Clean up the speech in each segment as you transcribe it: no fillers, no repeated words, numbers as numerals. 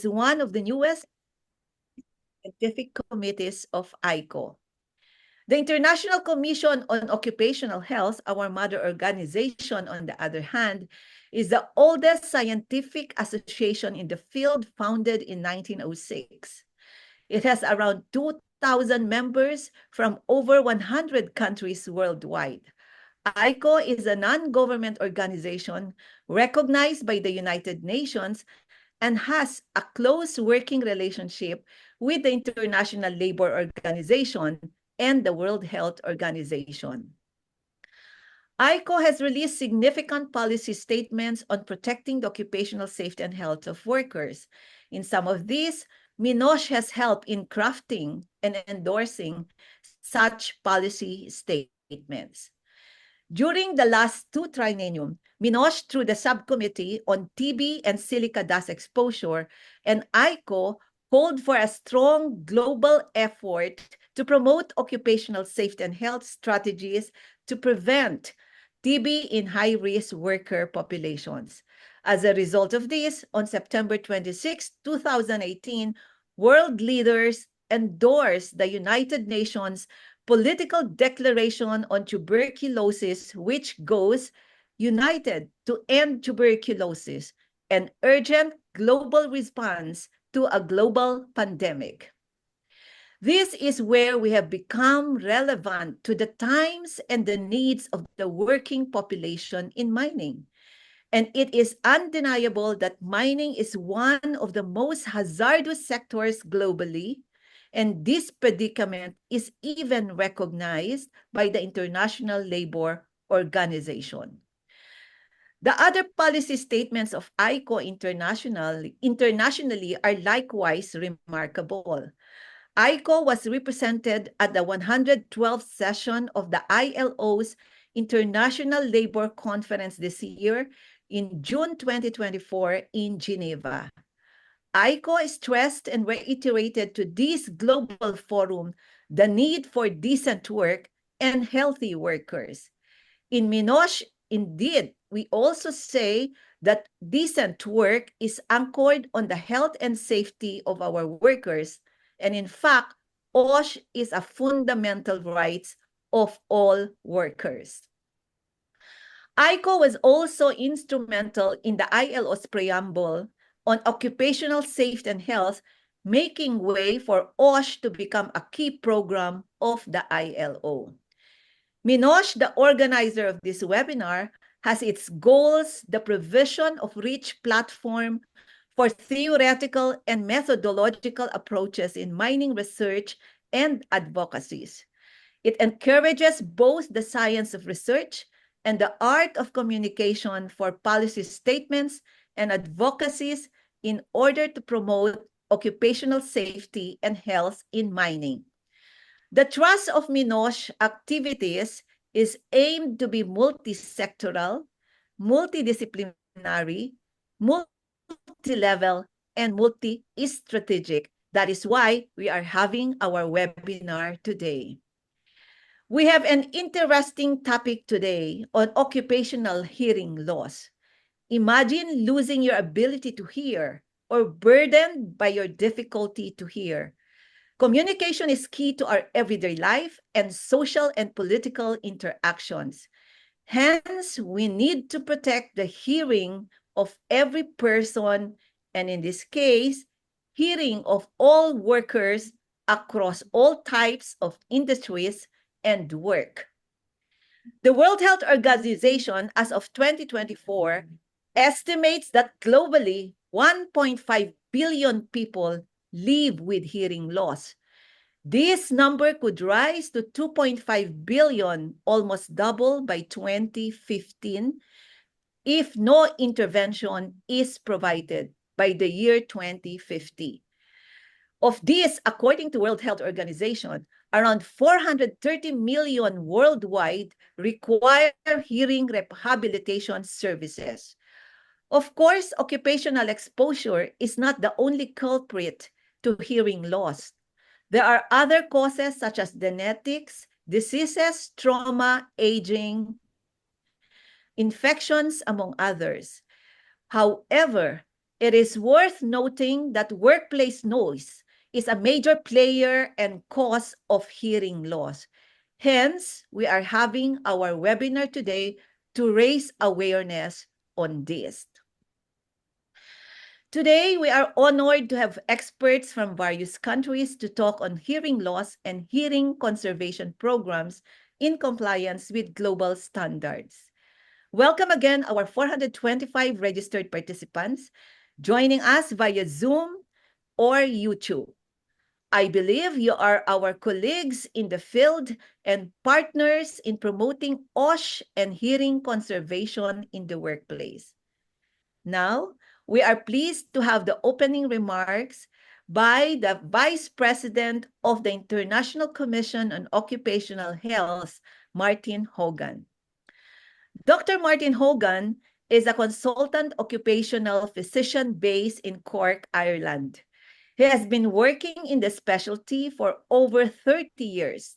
is one of the newest scientific committees of ICO. The International Commission on Occupational Health, our mother organization, on the other hand, is the oldest scientific association in the field, founded in 1906. It has around 2,000 members from over 100 countries worldwide. ICO is a non-government organization recognized by the United Nations and has a close working relationship with the International Labor Organization and the World Health Organization. ICO has released significant policy statements on protecting the occupational safety and health of workers. In some of these, MINOSH has helped in crafting and endorsing such policy statements. During the last two triennium, MINOSH, through the subcommittee on TB and silica dust exposure, and ICO called for a strong global effort to promote occupational safety and health strategies to prevent TB in high-risk worker populations. As a result of this, on September 26, 2018, world leaders endorsed the United Nations Political Declaration on Tuberculosis, which goes, "United to end tuberculosis, an urgent global response to a global pandemic." This is where we have become relevant to the times and the needs of the working population in mining. And it is undeniable that mining is one of the most hazardous sectors globally, and this predicament is even recognized by the International Labor Organization. The other policy statements of ICO internationally are likewise remarkable. ICO was represented at the 112th session of the ILO's International Labor Conference this year in June 2024 in Geneva. ICO stressed and reiterated to this global forum the need for decent work and healthy workers. In MINOSH, indeed, we also say that decent work is anchored on the health and safety of our workers. And in fact, OSH is a fundamental right of all workers. ICO was also instrumental in the ILO's preamble on occupational safety and health, making way for OSH to become a key program of the ILO. MINOSH, the organizer of this webinar, has its goals the provision of rich platform for theoretical and methodological approaches in mining research and advocacies. It encourages both the science of research and the art of communication for policy statements and advocacies in order to promote occupational safety and health in mining. The thrust of MINOSH activities is aimed to be multi-sectoral, multidisciplinary, multi-level, and multi-strategic. That is why we are having our webinar today. We have an interesting topic today on occupational hearing loss. Imagine losing your ability to hear or burdened by your difficulty to hear. Communication is key to our everyday life and social and political interactions. Hence, we need to protect the hearing of every person, and in this case, hearing of all workers across all types of industries and work. The World Health Organization, as of 2024, estimates that globally 1.5 billion people live with hearing loss. This number could rise to 2.5 billion, almost double by 2015, if no intervention is provided by the year 2050. Of this, according to World Health Organization, around 430 million worldwide require hearing rehabilitation services. Of course, occupational exposure is not the only culprit to hearing loss. There are other causes such as genetics, diseases, trauma, aging, infections, among others. However, It is worth noting that workplace noise is a major player and cause of hearing loss. Hence, we are having our webinar today to raise awareness on this. Today, we are honored to have experts from various countries to talk on hearing loss and hearing conservation programs in compliance with global standards. Welcome again our 425 registered participants joining us via Zoom or YouTube. I believe you are our colleagues in the field and partners in promoting OSH and hearing conservation in the workplace. Now, we are pleased to have the opening remarks by the Vice President of the International Commission on Occupational Health, Martin Hogan. Dr. Martin Hogan is a consultant occupational physician based in Cork, Ireland. He has been working in the specialty for over 30 years.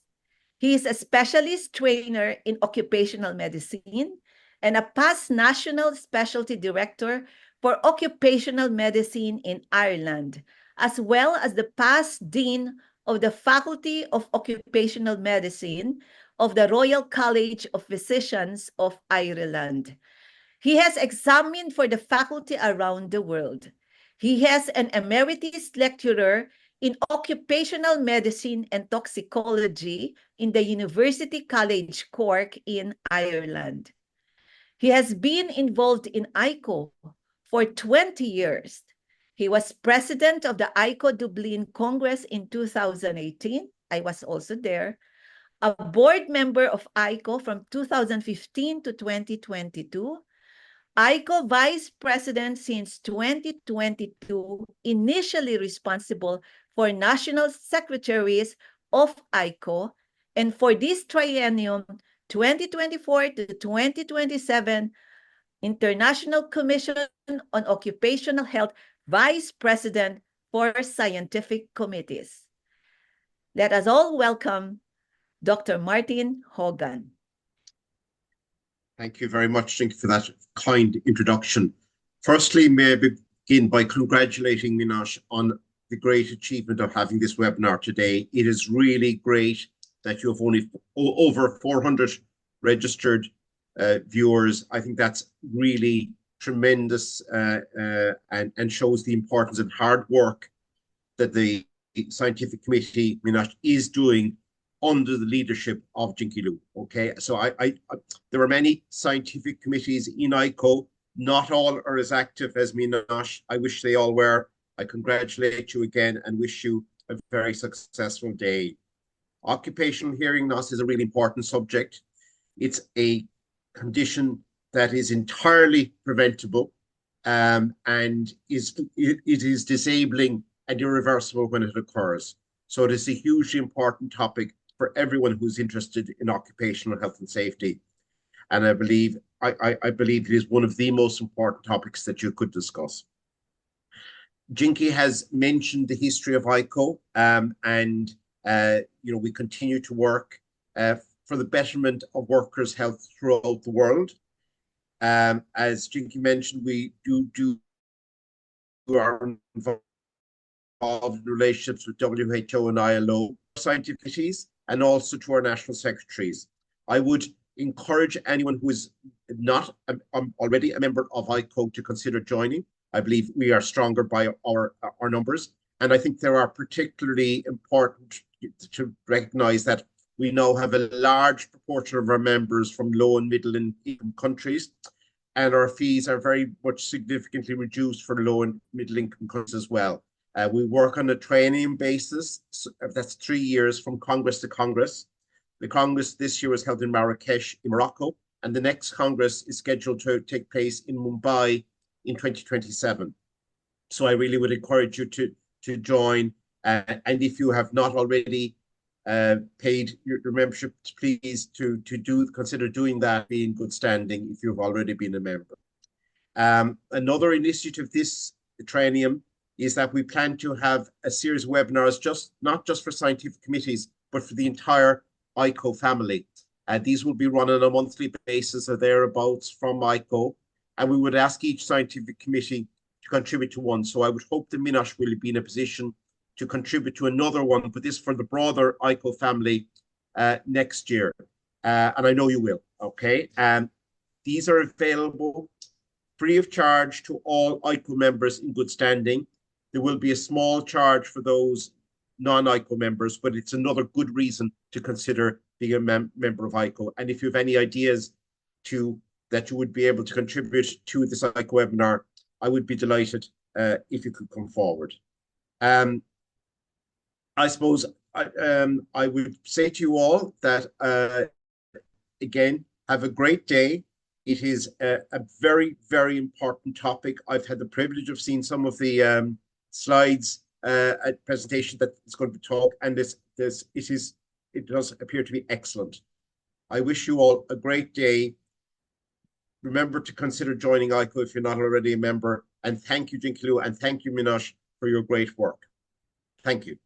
He is a specialist trainer in occupational medicine and a past national specialty director for occupational medicine in Ireland, as well as the past dean of the Faculty of Occupational Medicine of the Royal College of Physicians of Ireland. He has examined for the faculty around the world. He has an emeritus lecturer in occupational medicine and toxicology in the University College Cork in Ireland. He has been involved in ICO for 20 years. He was president of the ICO Dublin Congress in 2018. I was also there. A board member of ICO from 2015 to 2022. ICO Vice President since 2022, initially responsible for National Secretaries of ICO, and for this triennium 2024 to 2027, International Commission on Occupational Health Vice President for Scientific Committees. Let us all welcome Dr. Martin Hogan. Thank you very much, Jinky, for that kind introduction. Firstly, may I begin by congratulating Minash on the great achievement of having this webinar today. It is really great that you have only over 400 registered viewers. I think that's really tremendous and shows the importance and hard work that the scientific committee, Minash, is doing under the leadership of Jinky Lou. Okay, so there are many scientific committees in ICO. Not all are as active as Minash. I wish they all were. I congratulate you again and wish you a very successful day. Occupational hearing loss is a really important subject. It's a condition that is entirely preventable and it is disabling and irreversible when it occurs. So it is a hugely important topic for everyone who's interested in occupational health and safety. And I believe it is one of the most important topics that you could discuss. Jinky has mentioned the history of ICO, and we continue to work for the betterment of workers' health throughout the world. As Jinky mentioned, we do our involved in relationships with WHO and ILO, scientific committees, and also to our national secretaries. I would encourage anyone who is not already a member of ICO to consider joining. I believe we are stronger by our numbers. And I think there are particularly important to recognize that we now have a large proportion of our members from low and middle income countries, and our fees are very much significantly reduced for low and middle income countries as well. We work on a training basis. So that's 3 years from Congress to Congress. The Congress this year was held in Marrakesh in Morocco, and the next Congress is scheduled to take place in Mumbai in 2027. So I really would encourage you to join. And if you have not already paid your membership, please consider doing that, be in good standing if you've already been a member. Another initiative this triennium is that we plan to have a series of webinars, not just for scientific committees, but for the entire ICO family. These will be run on a monthly basis or thereabouts from ICO. And we would ask each scientific committee to contribute to one. So I would hope that Minosh will be in a position to contribute to another one, but this for the broader ICO family next year. And I know you will, okay? These are available free of charge to all ICO members in good standing. There will be a small charge for those non-ICO members, but it's another good reason to consider being a member of ICO. And if you have any ideas that you would be able to contribute to this ICO webinar, I would be delighted if you could come forward. I suppose I would say to you all that, again, have a great day. It is a very, very important topic. I've had the privilege of seeing some of the slides at presentation that is going to be taught, and it does appear to be excellent. I wish you all a great day. Remember to consider joining ICO if you're not already a member. And thank you, Jinkilu, and thank you, Minosh, for your great work. Thank you.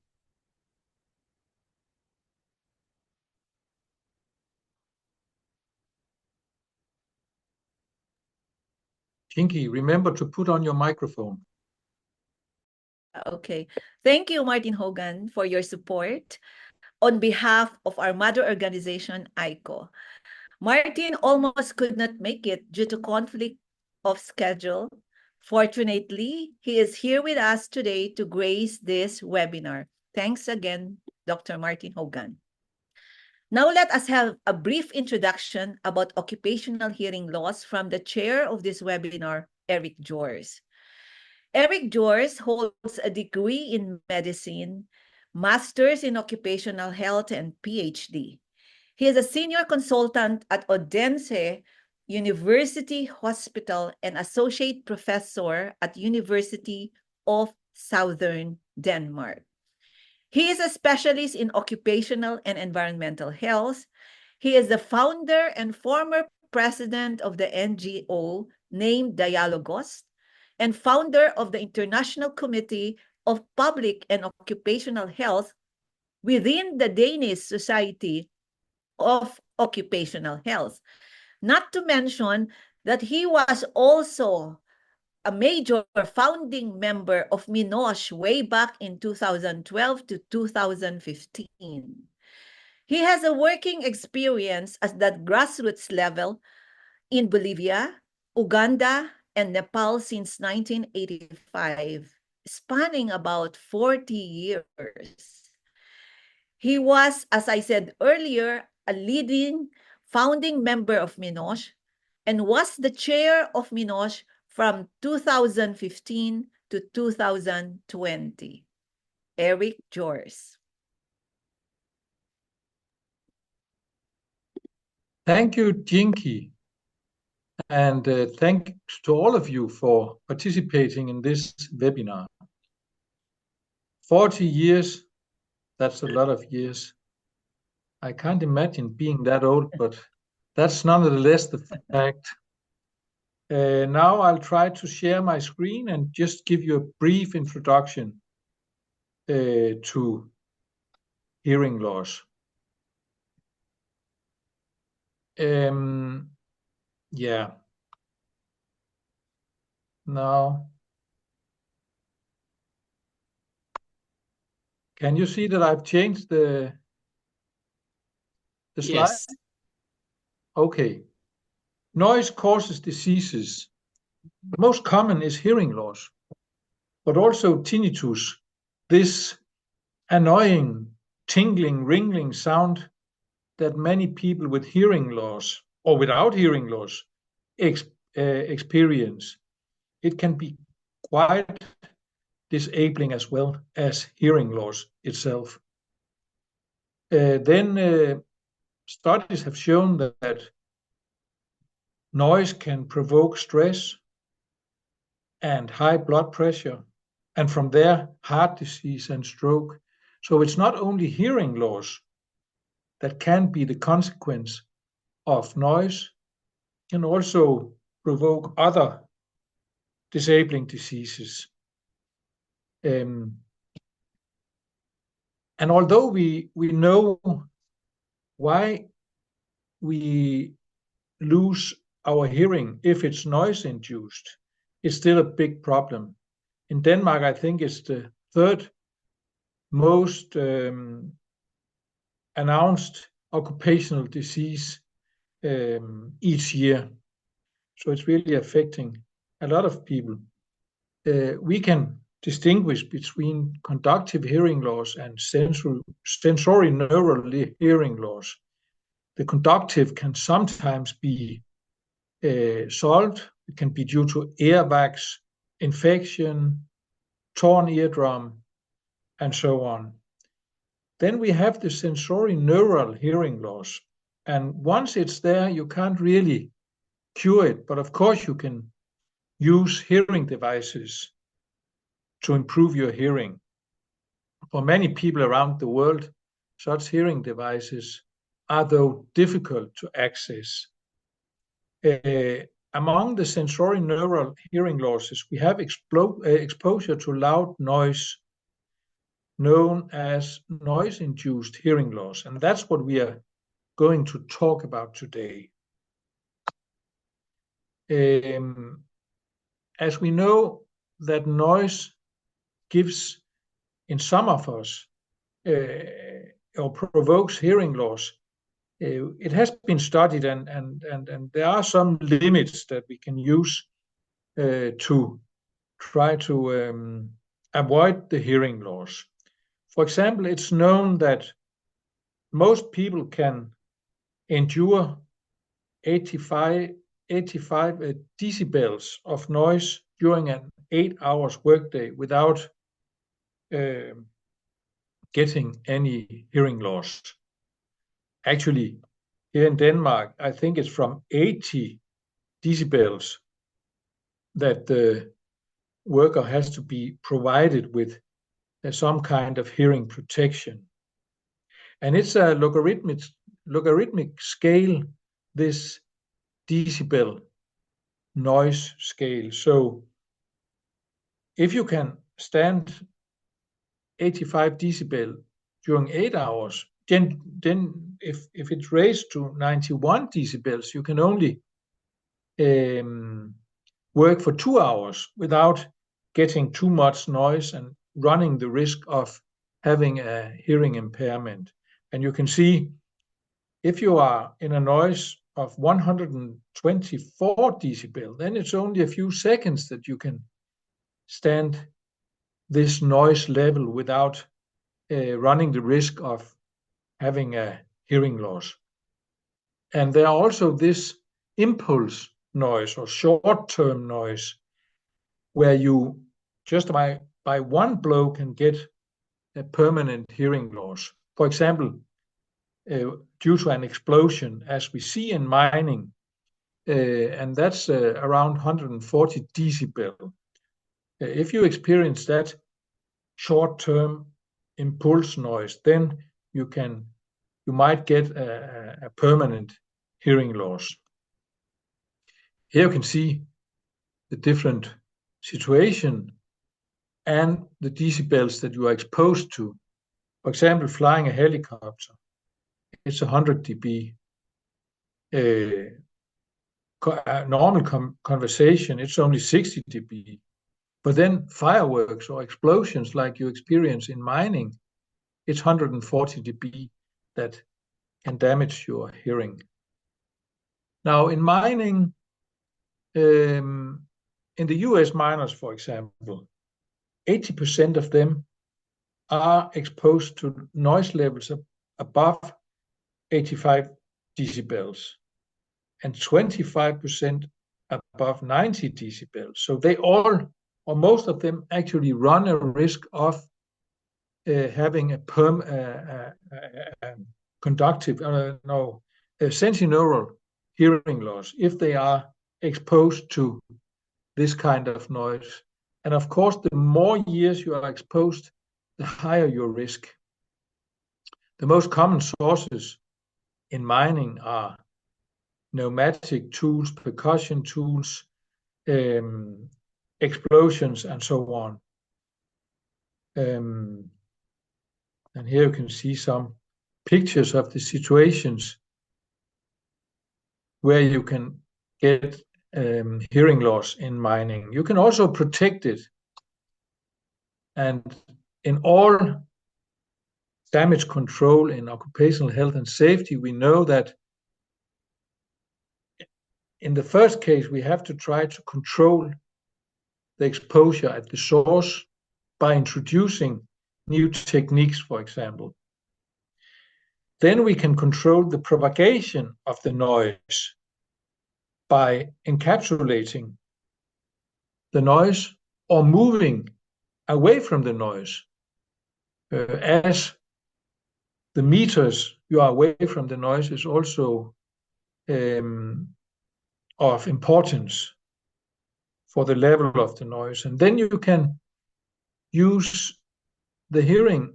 Jinky, remember to put on your microphone. Okay. Thank you, Martin Hogan, for your support on behalf of our mother organization, ICO. Martin almost could not make it due to conflict of schedule. Fortunately, he is here with us today to grace this webinar. Thanks again, Dr. Martin Hogan. Now let us have a brief introduction about occupational hearing loss from the chair of this webinar, Eric Jors. Eric Jors holds a degree in medicine, master's in occupational health, and PhD. He is a senior consultant at Odense University Hospital and associate professor at University of Southern Denmark. He is a specialist in occupational and environmental health. He is the founder and former president of the NGO named Dialogos, and founder of the International Committee of Public and Occupational Health within the Danish Society of Occupational Health. Not to mention that he was also a major founding member of Minosh way back in 2012 to 2015. He has a working experience at that grassroots level in Bolivia, Uganda, and Nepal since 1985, spanning about 40 years. He was, as I said earlier, a leading founding member of Minosh and was the chair of Minosh from 2015 to 2020. Eric Jors. Thank you, Jinky. And thanks to all of you for participating in this webinar. 40 years, that's a lot of years. I can't imagine being that old, but that's nonetheless the fact. Now I'll try to share my screen and just give you a brief introduction to hearing loss. Yeah. Now, can you see that I've changed the slide? Yes. Okay. Noise causes diseases. The most common is hearing loss, but also tinnitus, this annoying, tingling, ringing sound that many people with hearing loss or without hearing loss experience. It can be quite disabling as well as hearing loss itself. Then studies have shown that noise can provoke stress and high blood pressure, and from there, heart disease and stroke. So it's not only hearing loss that can be the consequence of noise, can also provoke other disabling diseases. And although we know why we lose our hearing if it's noise induced, it's still a big problem. In Denmark, I think it's the third most announced occupational disease each year. So it's really affecting a lot of people. We can distinguish between conductive hearing loss and sensory neural hearing loss. The conductive can sometimes be solved. It can be due to earwax, infection, torn eardrum, and so on. Then we have the sensory neural hearing loss. And once it's there, you can't really cure it. But of course, you can use hearing devices to improve your hearing. For many people around the world, such hearing devices are, though, difficult to access. Among the sensory neural hearing losses, we have exposure to loud noise, known as noise-induced hearing loss. And that's what we are going to talk about today. As we know that noise gives, in some of us, or provokes hearing loss, it has been studied, and there are some limits that we can use to try to avoid the hearing loss. For example, it's known that most people can endure 85 decibels of noise during an 8 hours workday without getting any hearing loss. Actually, here in Denmark, I think it's from 80 decibels that the worker has to be provided with some kind of hearing protection. And it's a logarithmic scale, this decibel noise scale. So if you can stand 85 decibel during 8 hours, then if it's raised to 91 decibels, you can only work for 2 hours without getting too much noise and running the risk of having a hearing impairment. And you can see, if you are in a noise of 124 decibel, then it's only a few seconds that you can stand this noise level without running the risk of having a hearing loss. And there are also this impulse noise or short-term noise, where you just by one blow can get a permanent hearing loss. For example, due to an explosion, as we see in mining, and that's around 140 decibel. If you experience that short-term impulse noise, then you might get a permanent hearing loss. Here you can see the different situation and the decibels that you are exposed to. For example, flying a helicopter, it's 100 dB. Normal conversation, it's only 60 dB. But then fireworks or explosions like you experience in mining, it's 140 dB that can damage your hearing. Now, in mining, in the US miners, for example, 80% of them are exposed to noise levels above 85 decibels and 25% above 90 decibels. So they all, or most of them, actually run a risk of having a conductive, sensorineural hearing loss if they are exposed to this kind of noise. And of course, the more years you are exposed, the higher your risk. The most common sources in mining are pneumatic tools, percussion tools, explosions, and so on. And here you can see some pictures of the situations where you can get hearing loss in mining. You can also protect it. And in all damage control in occupational health and safety, we know that in the first case, we have to try to control the exposure at the source by introducing new techniques, for example. Then we can control the propagation of the noise by encapsulating the noise or moving away from the noise. As the meters you are away from the noise is also of importance for the level of the noise. And then you can use the hearing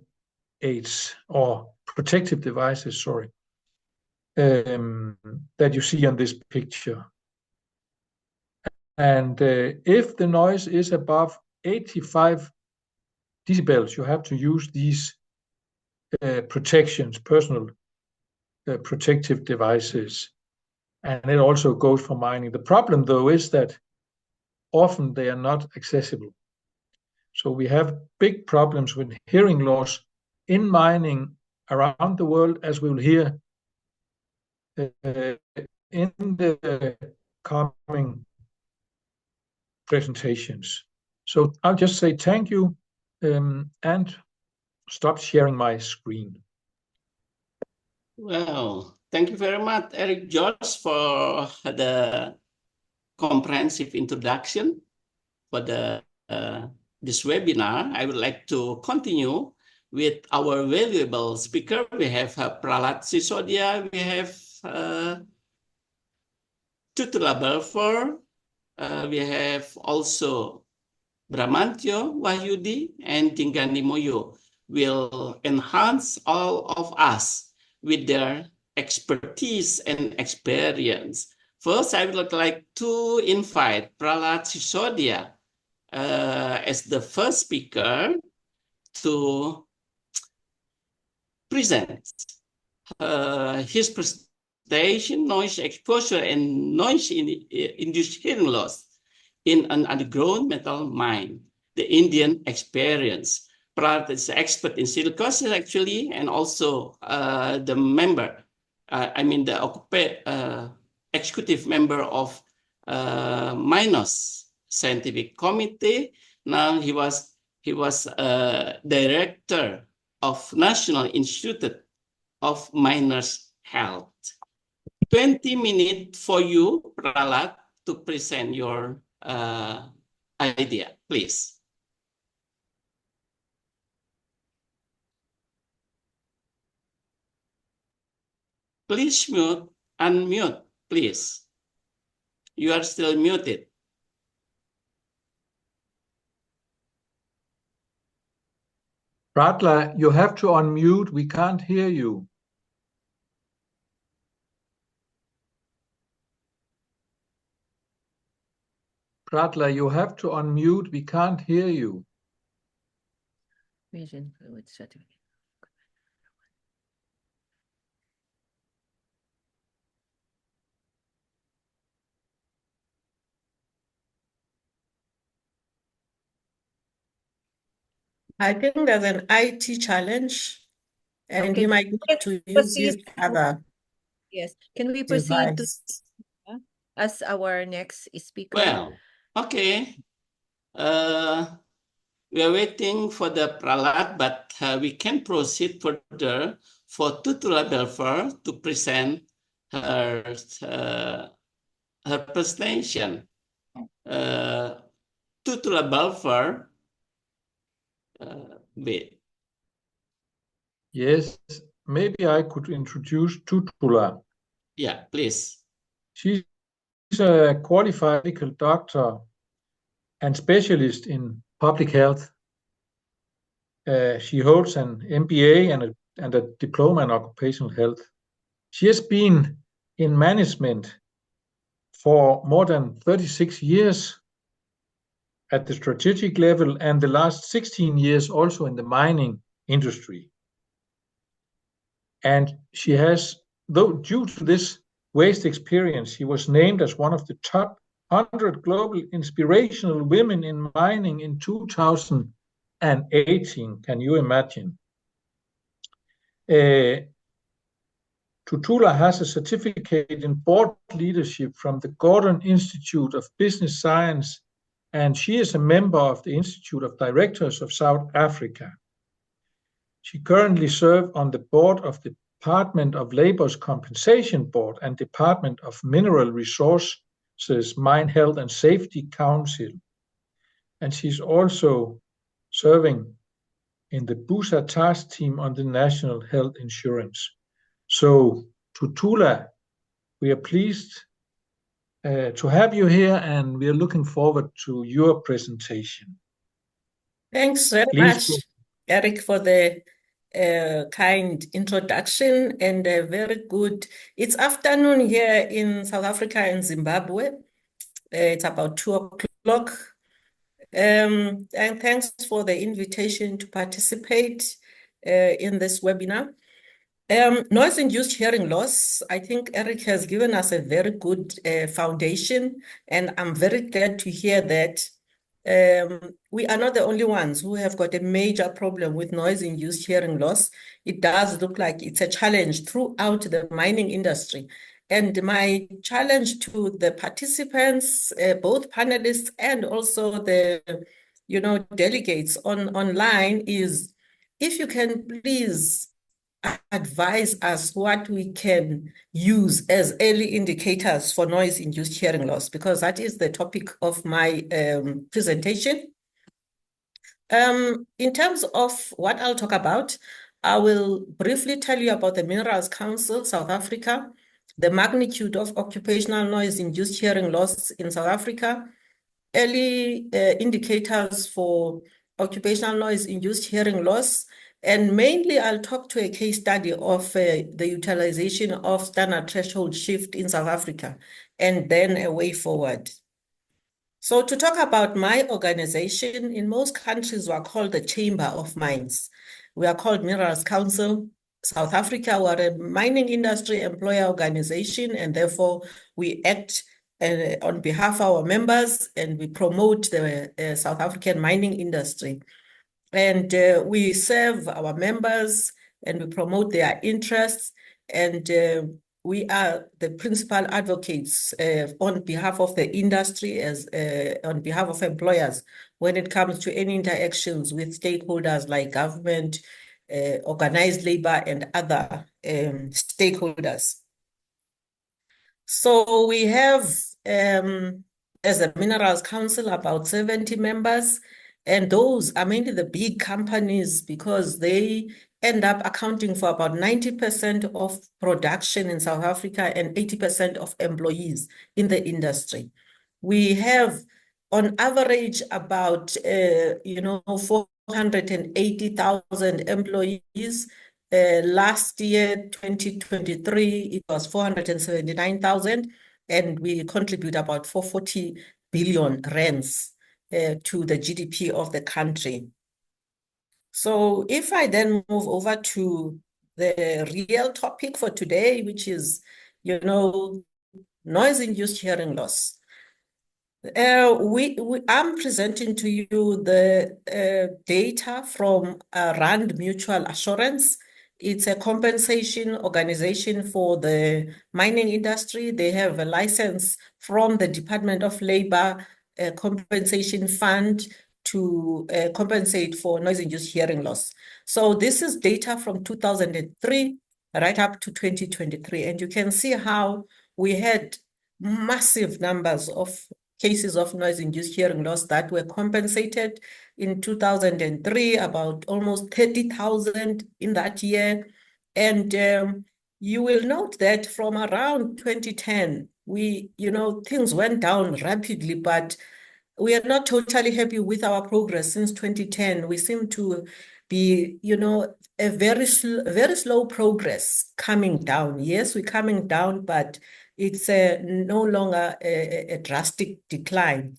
aids or protective devices, that you see on this picture. And if the noise is above 85 decibels, you have to use these protections, personal protective devices. And it also goes for mining. The problem, though, is that often they are not accessible. So we have big problems with hearing loss in mining around the world, as we'll hear in the coming presentations. So I'll just say thank you and stop sharing my screen. Well, thank you very much, Eric George, for the comprehensive introduction for this webinar. I would like to continue with our valuable speaker. We have Prahlad Sisodia, we have Tutula Belfor, we have also Bramantyo Wahyudi and Tinggani Moyo will enhance all of us with their expertise and experience. First, I would like to invite Prahlad Sisodia as the first speaker to present his presentation, noise exposure and noise-induced hearing loss in an underground metal mine, the Indian experience. Prahlad is an expert in silicosis actually, and also the member, the executive member of Miners Scientific Committee. Now he was director of National Institute of Miners Health. 20 minutes for you, Prahlad, to present your idea, please. Please unmute, please. You are still muted. Prahlad, you have to unmute. We can't hear you. Prahlad, you have to unmute. We can't hear you. Vision fluid certificate. I think there's an IT challenge, and Okay, you might can need to we use proceed? this other Yes, can we proceed to device. as our next speaker? Well, okay. We are waiting for the Prahlad, but we can proceed further for Tutula Belfer to present her presentation. Tutula Belfer, wait. Yes, maybe I could introduce Tutula. Yeah, please. She's a qualified medical doctor and specialist in public health. She holds an MBA and a diploma in occupational health. She has been in management for more than 36 years at the strategic level, and the last 16 years also in the mining industry. And she has, though due to this vast experience, she was named as one of the top 100 global inspirational women in mining in 2018. Can you imagine? Tutula has a certificate in board leadership from the Gordon Institute of Business Science, and she is a member of the Institute of Directors of South Africa. She currently serves on the board of the Department of Labor's Compensation Board and Department of Mineral Resources Mine Health and Safety Council. And she's also serving in the BUSA task team on the National Health Insurance. So, Tutula, we are pleased to have you here, and we are looking forward to your presentation. Thanks very Please. much, Eric, for the kind introduction and very good. It's afternoon here in South Africa and Zimbabwe. It's about 2 o'clock. And thanks for the invitation to participate in this webinar. Noise-induced hearing loss, I think Eric has given us a very good foundation, and I'm very glad to hear that we are not the only ones who have got a major problem with noise-induced hearing loss. It does look like it's a challenge throughout the mining industry. And my challenge to the participants, both panelists and also the delegates online is, if you can please advise us what we can use as early indicators for noise-induced hearing loss, because that is the topic of my presentation. In terms of what I'll talk about, I will briefly tell you about the Minerals Council, South Africa, the magnitude of occupational noise-induced hearing loss in South Africa, early indicators for occupational noise-induced hearing loss, and mainly I'll talk to a case study of the utilization of standard threshold shift in South Africa, and then a way forward. So to talk about my organization, in most countries we are called the Chamber of Mines. We are called Minerals Council. South Africa, we are a mining industry employer organization, and therefore we act on behalf of our members, and we promote the South African mining industry. And we serve our members and we promote their interests, and we are the principal advocates on behalf of the industry, as on behalf of employers, when it comes to any interactions with stakeholders like government, organized labor, and other stakeholders. So we have, as a Minerals Council, about 70 members, and those are mainly the big companies because they end up accounting for about 90% of production in South Africa and 80% of employees in the industry. We have, on average, about 480,000 employees. Last year, 2023, it was 479,000, and we contribute about 440 billion rands to the GDP of the country. So if I then move over to the real topic for today, which is, noise-induced hearing loss. I'm presenting to you the data from Rand Mutual Assurance. It's a compensation organization for the mining industry. They have a license from the Department of Labor Compensation Fund to compensate for noise-induced hearing loss. So this is data from 2003 right up to 2023. And you can see how we had massive numbers of cases of noise-induced hearing loss that were compensated. In 2003, about almost 30,000 in that year. And you will note that from around 2010, things went down rapidly, but we are not totally happy with our progress since 2010. We seem to be, a very slow progress coming down. Yes, we're coming down, but it's no longer a drastic decline,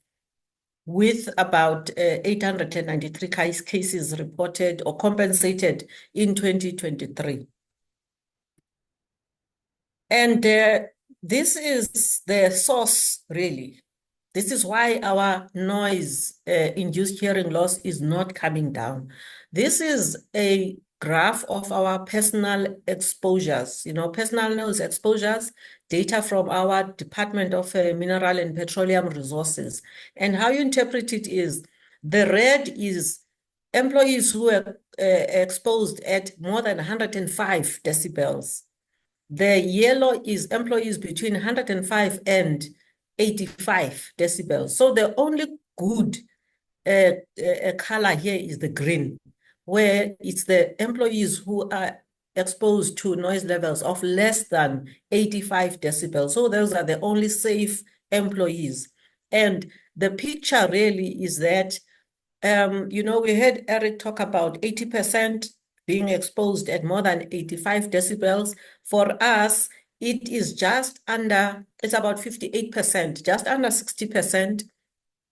with about 893 cases reported or compensated in 2023. And this is the source, really. This is why our noise-induced hearing loss is not coming down. This is a graph of our personal exposures, personal noise exposures, data from our Department of Mineral and Petroleum Resources. And how you interpret it is, the red is employees who are exposed at more than 105 decibels. The yellow is employees between 105 and 85 decibels. So the only good color here is the green, where it's the employees who are exposed to noise levels of less than 85 decibels. So those are the only safe employees. And the picture really is that, we heard Eric talk about 80% being exposed at more than 85 decibels. For us, it is just under, it's about 58%, just under 60%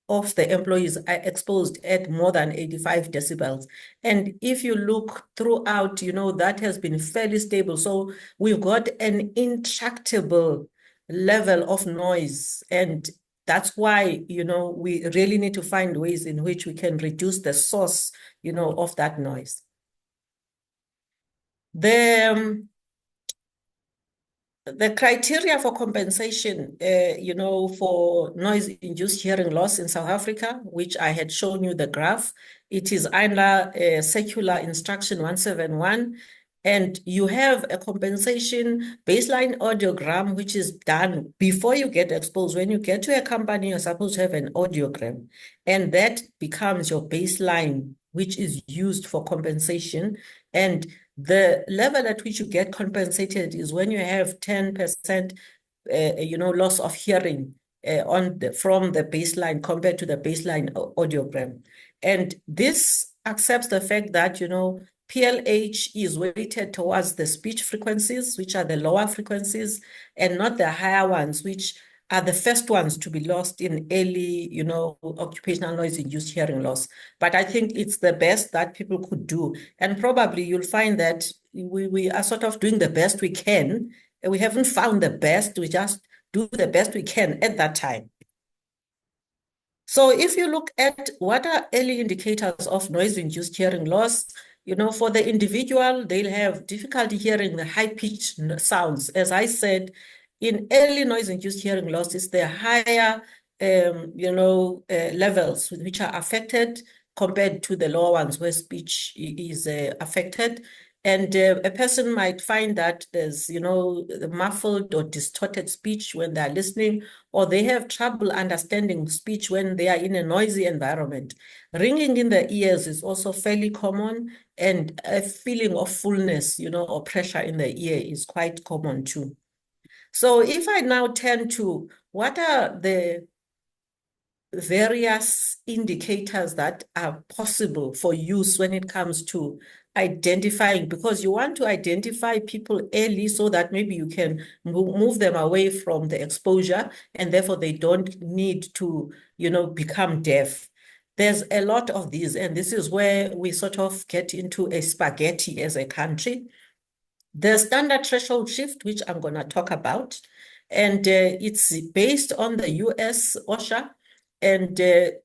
of the employees are exposed at more than 85 decibels. And if you look throughout, that has been fairly stable. So we've got an intractable level of noise. And that's why, we really need to find ways in which we can reduce the source, of that noise. The criteria for compensation, for noise-induced hearing loss in South Africa, which I had shown you the graph, it is under Circular Instruction 171, and you have a compensation baseline audiogram, which is done before you get exposed. When you get to a company, you're supposed to have an audiogram, and that becomes your baseline, which is used for compensation. And the level at which you get compensated is when you have 10%, loss of hearing from the baseline compared to the baseline audiogram. And this accepts the fact that, PLH is weighted towards the speech frequencies, which are the lower frequencies, and not the higher ones, which are the first ones to be lost in early, occupational noise-induced hearing loss. But I think it's the best that people could do. And probably you'll find that we are sort of doing the best we can. We haven't found the best, we just do the best we can at that time. So if you look at what are early indicators of noise-induced hearing loss, for the individual, they'll have difficulty hearing the high-pitched sounds. As I said, in early noise-induced hearing loss, it's the higher, levels which are affected compared to the lower ones where speech is affected. And a person might find that there's, muffled or distorted speech when they're listening, or they have trouble understanding speech when they are in a noisy environment. Ringing in the ears is also fairly common, and a feeling of fullness, or pressure in the ear is quite common too. So if I now turn to what are the various indicators that are possible for use when it comes to identifying, because you want to identify people early so that maybe you can move them away from the exposure, and therefore they don't need to, become deaf. There's a lot of these, and this is where we sort of get into a spaghetti as a country. The standard threshold shift, which I'm going to talk about, and it's based on the US OSHA. And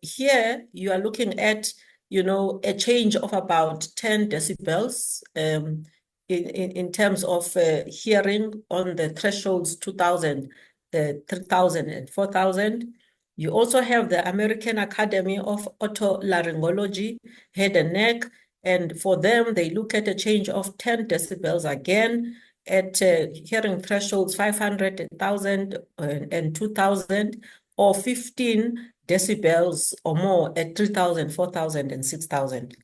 here you are looking at, a change of about 10 decibels in terms of hearing on the thresholds 2,000, 3,000, and 4,000. You also have the American Academy of Otolaryngology, head and neck. And for them, they look at a change of 10 decibels again at hearing thresholds 500, 1,000, and 2,000, or 15 decibels or more at 3,000, 4,000, and 6,000.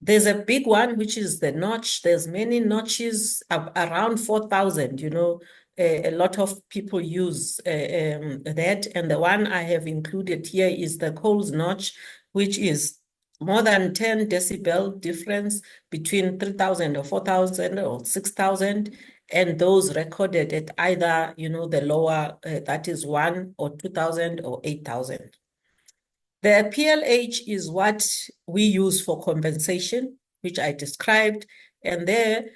There's a big one, which is the notch. There's many notches around 4,000, a lot of people use that. And the one I have included here is the Coles notch, which is more than 10 decibel difference between 3,000 or 4,000 or 6,000, and those recorded at either, the lower, that is 1 or 2,000 or 8,000. The PLH is what we use for compensation, which I described, and there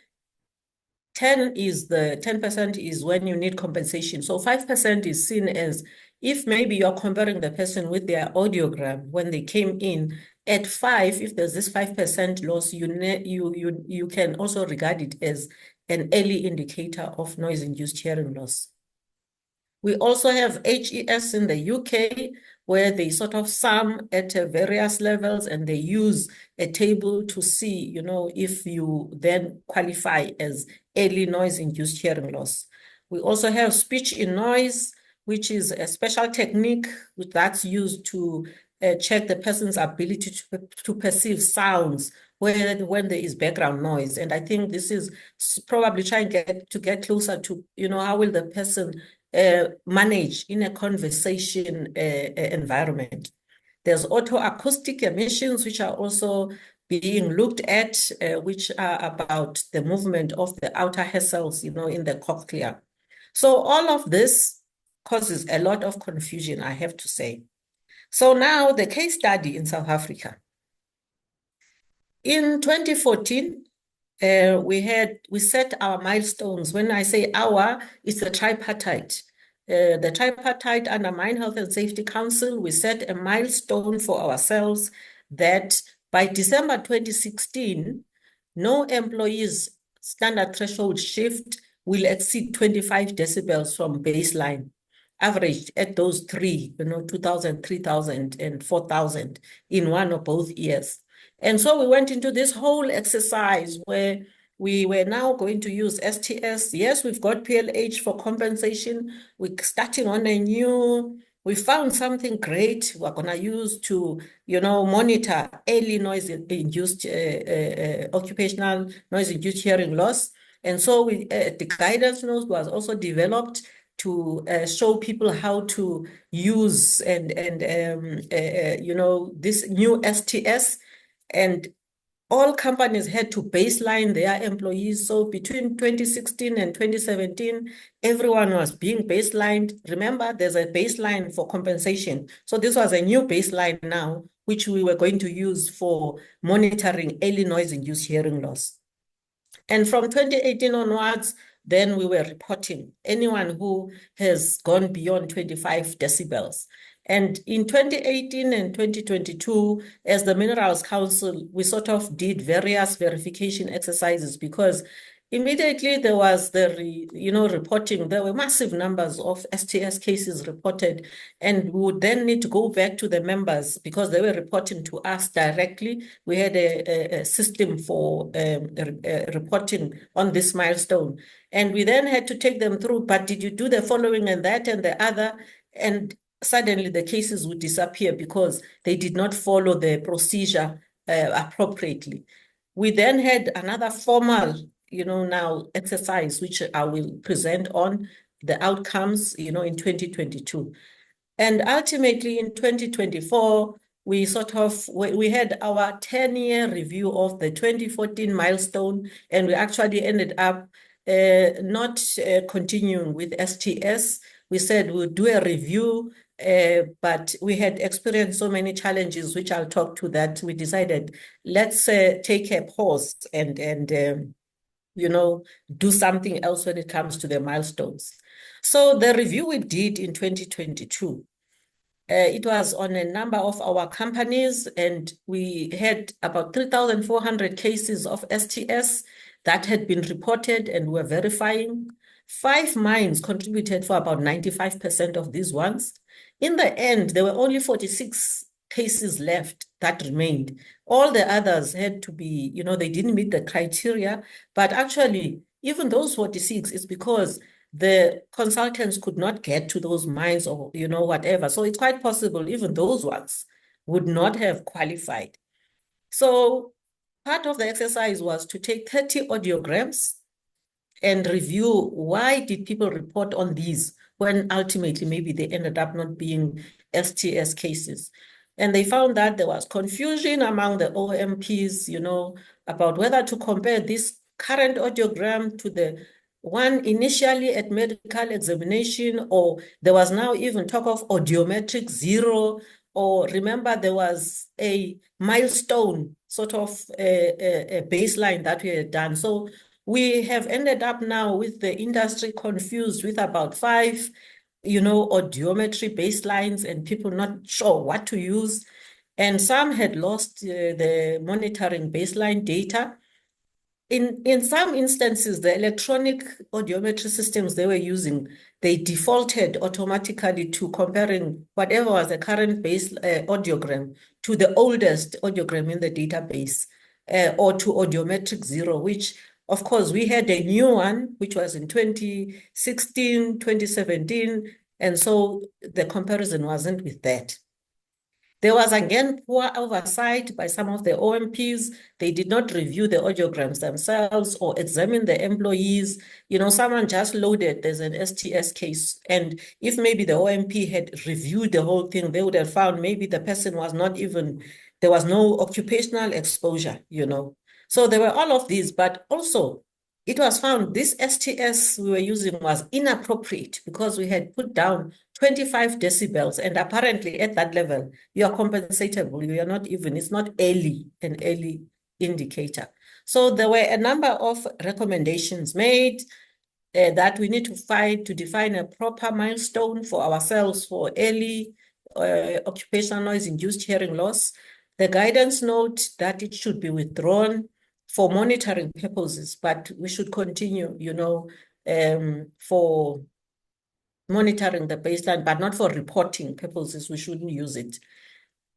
10% is when you need compensation. So 5% is seen as if maybe you're comparing the person with their audiogram when they came in at 5, if there's this 5% loss, you can also regard it as an early indicator of noise-induced hearing loss. We also have HES in the UK, where they sort of sum at various levels and they use a table to see, you know, if you then qualify as early noise-induced hearing loss. We also have speech in noise, which is a special technique that's used to check the person's ability to perceive sounds when there is background noise. And I think this is probably trying to get closer to, you know, how will the person manage in a conversation environment. There's autoacoustic emissions, which are also being looked at, which are about the movement of the outer hair cells, you know, in the cochlea. So all of this causes a lot of confusion, I have to say. So now the case study in South Africa. In 2014, we set our milestones. When I say our, it's the tripartite. The tripartite under Mine Health and Safety Council, we set a milestone for ourselves that by December 2016, no employee's standard threshold shift will exceed 25 decibels from baseline, averaged at those three, you know, 2,000, 3,000, and 4,000 in one or both years. And so we went into this whole exercise where we were now going to use STS. Yes, we've got PLH for compensation. We're starting on a new, we found something great we're going to use to, you know, monitor early noise-induced, occupational noise-induced hearing loss. And so the guidance note was also developed to show people how to use you know, this new STS. And all companies had to baseline their employees. So between 2016 and 2017, everyone was being baselined. Remember, there's a baseline for compensation. So this was a new baseline now, which we were going to use for monitoring early noise-induced hearing loss. And from 2018 onwards, then we were reporting anyone who has gone beyond 25 decibels. And in 2018 and 2022, as the Minerals Council, we sort of did various verification exercises because immediately there was the, you know, reporting. There were massive numbers of STS cases reported, and we would then need to go back to the members because they were reporting to us directly. We had a system for reporting on this milestone, and we then had to take them through. But did you do the following and that and the other? And suddenly the cases would disappear because they did not follow the procedure appropriately. We then had another formal, you know, now exercise, which I will present on the outcomes, you know, in 2022. And ultimately in 2024, we had our 10-year review of the 2014 milestone, and we actually ended up not continuing with STS. We said we'll do a review, but we had experienced so many challenges, which I'll talk to, that we decided, let's take a pause and you know, do something else when it comes to the milestones. So the review we did in 2022, it was on a number of our companies, and we had about 3,400 cases of STS that had been reported and were verifying. 5 mines contributed for about 95% of these ones. In the end, there were only 46 cases left that remained. All the others had to be, you know, they didn't meet the criteria, but actually, even those 46 is because the consultants could not get to those mines or, you know, whatever. So it's quite possible even those ones would not have qualified. So part of the exercise was to take 30 audiograms and review why did people report on these when ultimately maybe they ended up not being STS cases. And they found that there was confusion among the OMPs, you know, about whether to compare this current audiogram to the one initially at medical examination, or there was now even talk of audiometric 0, or remember there was a milestone sort of a baseline that we had done. So we have ended up now with the industry confused with about 5 audiometry baselines and people not sure what to use. And some had lost the monitoring baseline data. In some instances, the electronic audiometry systems they were using, they defaulted automatically to comparing whatever was the current base audiogram to the oldest audiogram in the database, or to audiometric 0, which of course we had a new one, which was in 2016, 2017, and so the comparison wasn't with that. There was again poor oversight by some of the OMPs. They did not review the audiograms themselves or examine the employees. Someone just loaded, there's an STS case. And if maybe the OMP had reviewed the whole thing, they would have found maybe the person was not even, there was no occupational exposure, So there were all of these, but also it was found this STS we were using was inappropriate because we had put down 25 decibels, and apparently at that level, you are compensatable. You are not even, it's not an early indicator. So there were a number of recommendations made that we need to define a proper milestone for ourselves for early occupational noise-induced hearing loss. The guidance note that it should be withdrawn for monitoring purposes, but we should continue, for monitoring the baseline, but not for reporting purposes. We shouldn't use it.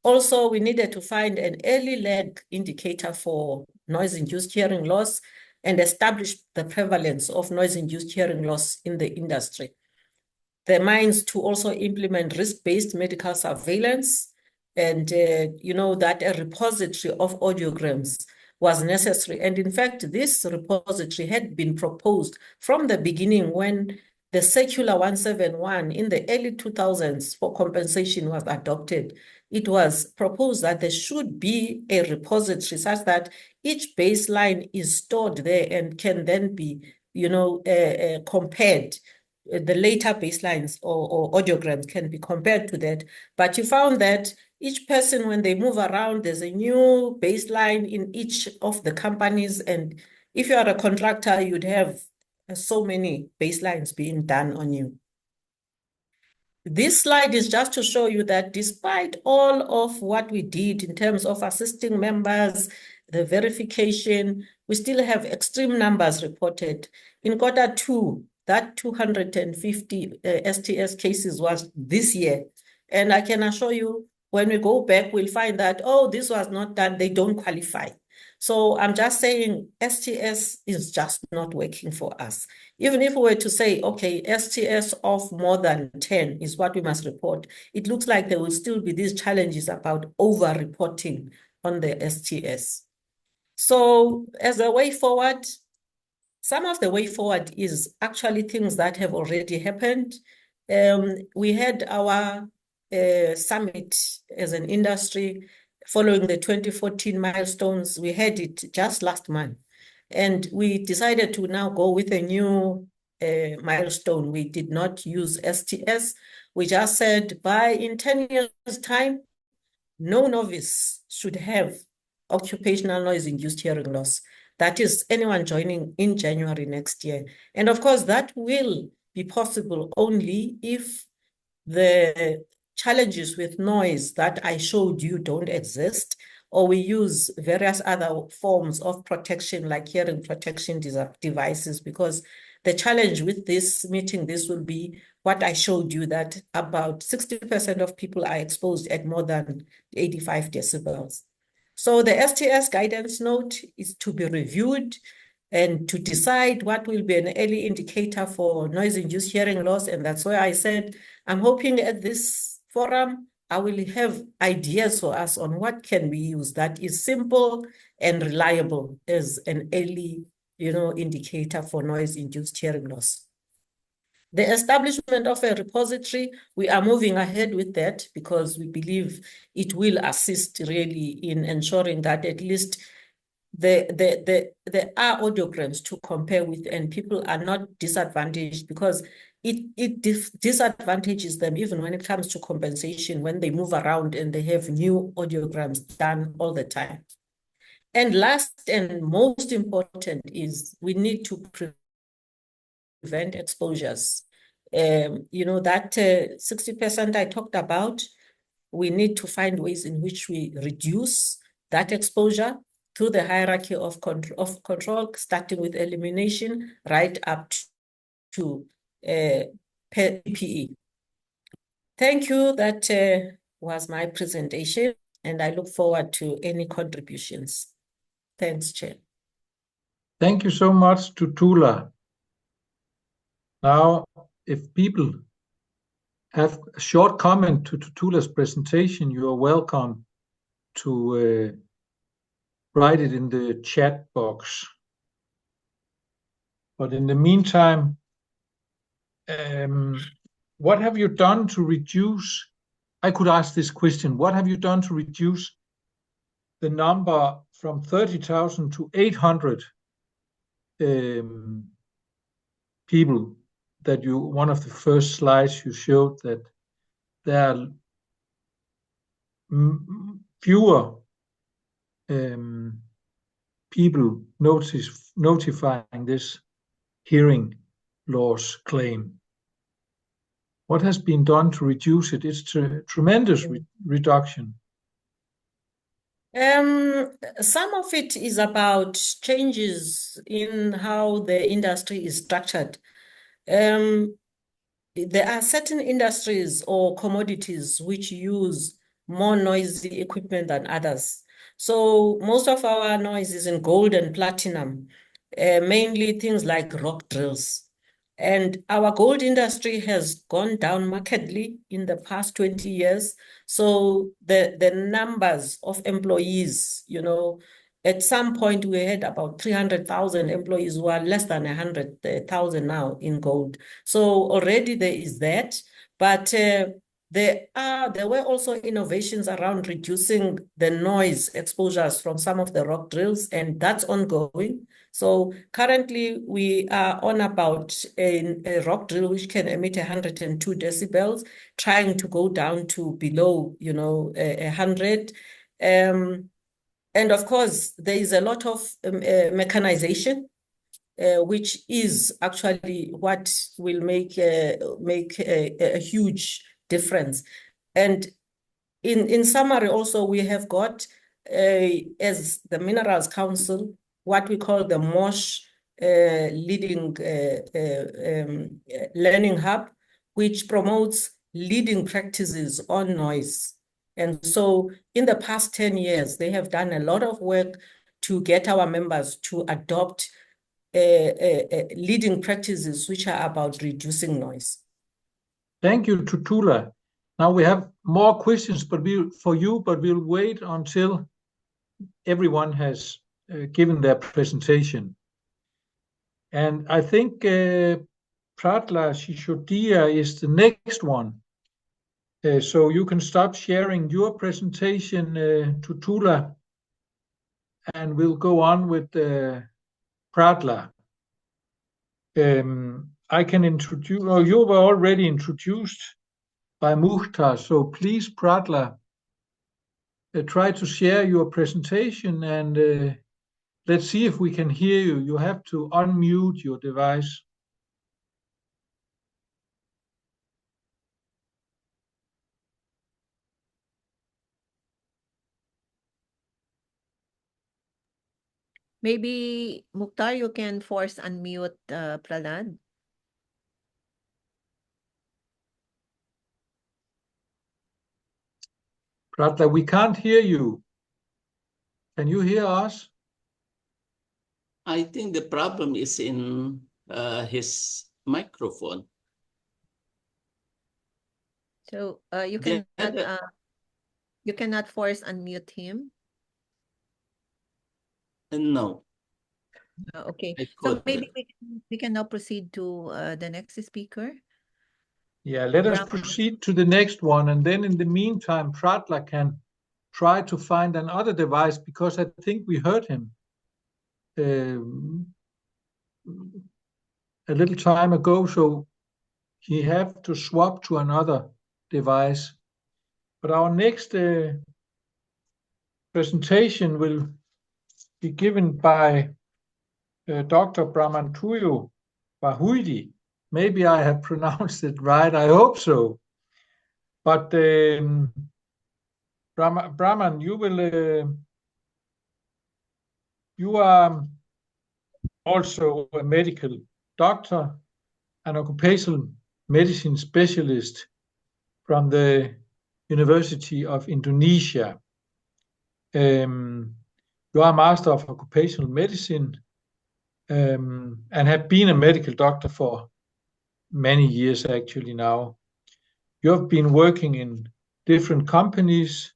Also, we needed to find an early lag indicator for noise-induced hearing loss and establish the prevalence of noise-induced hearing loss in the industry. The mines to also implement risk-based medical surveillance, and that a repository of audiograms was necessary. And in fact, this repository had been proposed from the beginning when the Circular 171 in the early 2000s for compensation was adopted. It was proposed that there should be a repository such that each baseline is stored there and can then be, compared. The later baselines or audiograms can be compared to that. But you found that each person, when they move around, there's a new baseline in each of the companies. And if you are a contractor, you'd have so many baselines being done on you. This slide is just to show you that despite all of what we did in terms of assisting members, the verification, we still have extreme numbers reported. In Q2, that 250 STS cases was this year. And I can assure you, when we go back, we'll find that, this was not done, they don't qualify. So I'm just saying STS is just not working for us. Even if we were to say, okay, STS of more than 10 is what we must report, it looks like there will still be these challenges about over-reporting on the STS. So as a way forward, some of the way forward is actually things that have already happened. We had our summit as an industry following the 2014 milestones. We had it just last month. And we decided to now go with a new milestone. We did not use STS. We just said in 10 years' time, no novice should have occupational noise-induced hearing loss. That is anyone joining in January next year. And of course, that will be possible only if the challenges with noise that I showed you don't exist, or we use various other forms of protection like hearing protection devices, because the challenge with this meeting, this will be what I showed you, that about 60% of people are exposed at more than 85 decibels. So the STS guidance note is to be reviewed and to decide what will be an early indicator for noise-induced hearing loss. And that's why I said, I'm hoping at this forum, I will have ideas for us on what can we use that is simple and reliable as an early, indicator for noise-induced hearing loss. The establishment of a repository, we are moving ahead with that because we believe it will assist really in ensuring that at least there are audiograms to compare with and people are not disadvantaged, because it disadvantages them even when it comes to compensation, when they move around and they have new audiograms done all the time. And last and most important is we need to prevent exposures That 60% I talked about, we need to find ways in which we reduce that exposure through the hierarchy of control, starting with elimination right up to PPE. Thank you. That was my presentation, and I look forward to any contributions. Thanks, Chair. Thank you so much to Tula. Now, if people have a short comment to Tula's presentation, you are welcome to write it in the chat box. But in the meantime, what have you done to reduce? I could ask this question. What have you done to reduce the number from 30,000 to 800 people that one of the first slides you showed that there are fewer people notifying this hearing loss claim. What has been done to reduce it? It's a tremendous reduction. Some of it is about changes in how the industry is structured. There are certain industries or commodities which use more noisy equipment than others. So most of our noise is in gold and platinum, mainly things like rock drills. And our gold industry has gone down markedly in the past 20 years. So the numbers of employees, at some point we had about 300,000 employees who are less than 100,000 now in gold. So already there is that, but there were also innovations around reducing the noise exposures from some of the rock drills, and that's ongoing. So currently we are on about a rock drill which can emit 102 decibels, trying to go down to below, 100. And of course, there is a lot of mechanization, which is actually what will make a huge difference. And in summary, also, we have got, as the Minerals Council, what we call the MOSH leading learning hub, which promotes leading practices on noise. And so in the past 10 years, they have done a lot of work to get our members to adopt leading practices which are about reducing noise. Thank you to Tula. Now we have more questions for you, but we'll wait until everyone has given their presentation. And I think Pratla Shishodia is the next one. So you can stop sharing your presentation to Tula, and we'll go on with Pratla. I can introduce, you were already introduced by Mukhtar, so please, Pratla, try to share your presentation, and let's see if we can hear you. You have to unmute your device. Maybe, Mukhtar, you can force unmute Prahlad. Pratla, we can't hear you. Can you hear us? I think the problem is in his microphone. So you cannot force unmute him. No. Okay, so maybe we can now proceed to the next speaker. Yeah, let us proceed to the next one, and then in the meantime, Pratla can try to find another device, because I think we heard him a little time ago, so he have to swap to another device. But our next presentation will be given by Dr. Brahmantuyo Bahuidi. Maybe I have pronounced it right. I hope so. But Brahman, you are also a medical doctor, an occupational medicine specialist from the University of Indonesia. You are a master of occupational medicine and have been a medical doctor for many years actually now. You have been working in different companies.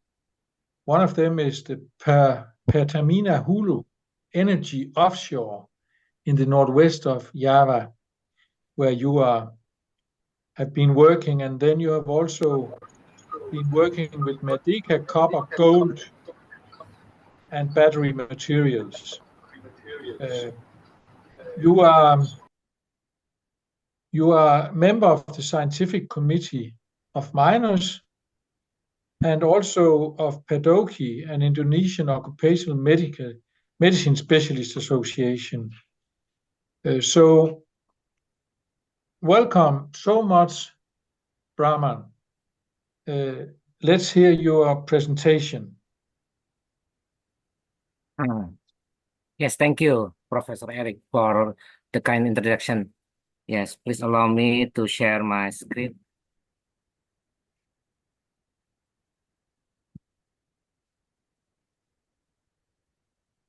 One of them is the Pertamina Hulu Energy Offshore in the northwest of Java, where you have been working, and then you have also been working with Medica Copper Gold and battery materials. You are a member of the scientific committee of miners and also of PADOKI, an Indonesian occupational medicine specialist association. So welcome so much, Brahman. Let's hear your presentation. Yes, thank you, Professor Eric, for the kind introduction. Yes, please allow me to share my screen.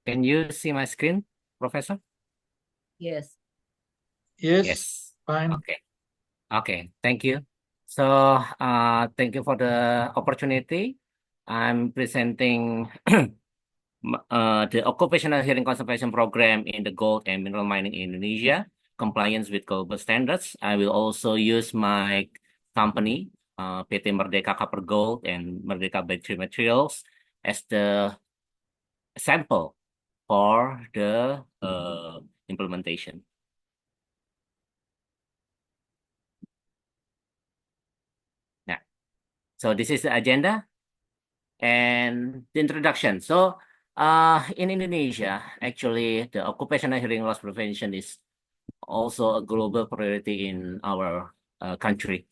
Can you see my screen, Professor? Yes. Yes, fine. Okay. Okay, thank you. So, thank you for the opportunity. I'm presenting the Occupational Hearing Conservation Program in the gold and mineral mining in Indonesia, compliance with global standards. I will also use my company, PT Merdeka Copper Gold and Merdeka Battery Materials, as the sample for the implementation. Now, so this is the agenda and the introduction. So, in Indonesia, actually, the occupational hearing loss prevention is also a global priority in our country,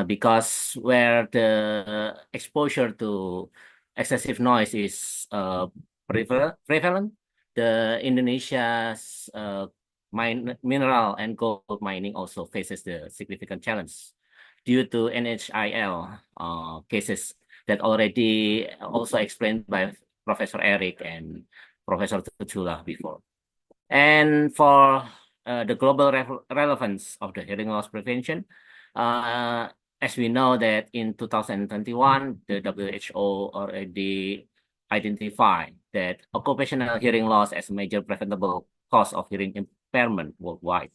because where the exposure to excessive noise is prevalent, the Indonesia's mineral and gold mining also faces the significant challenge due to NHIL cases that already also explained by Professor Eric and Professor Tutula before. And for the global relevance of the hearing loss prevention, as we know that in 2021, the WHO already identified that occupational hearing loss as a major preventable cause of hearing impairment worldwide.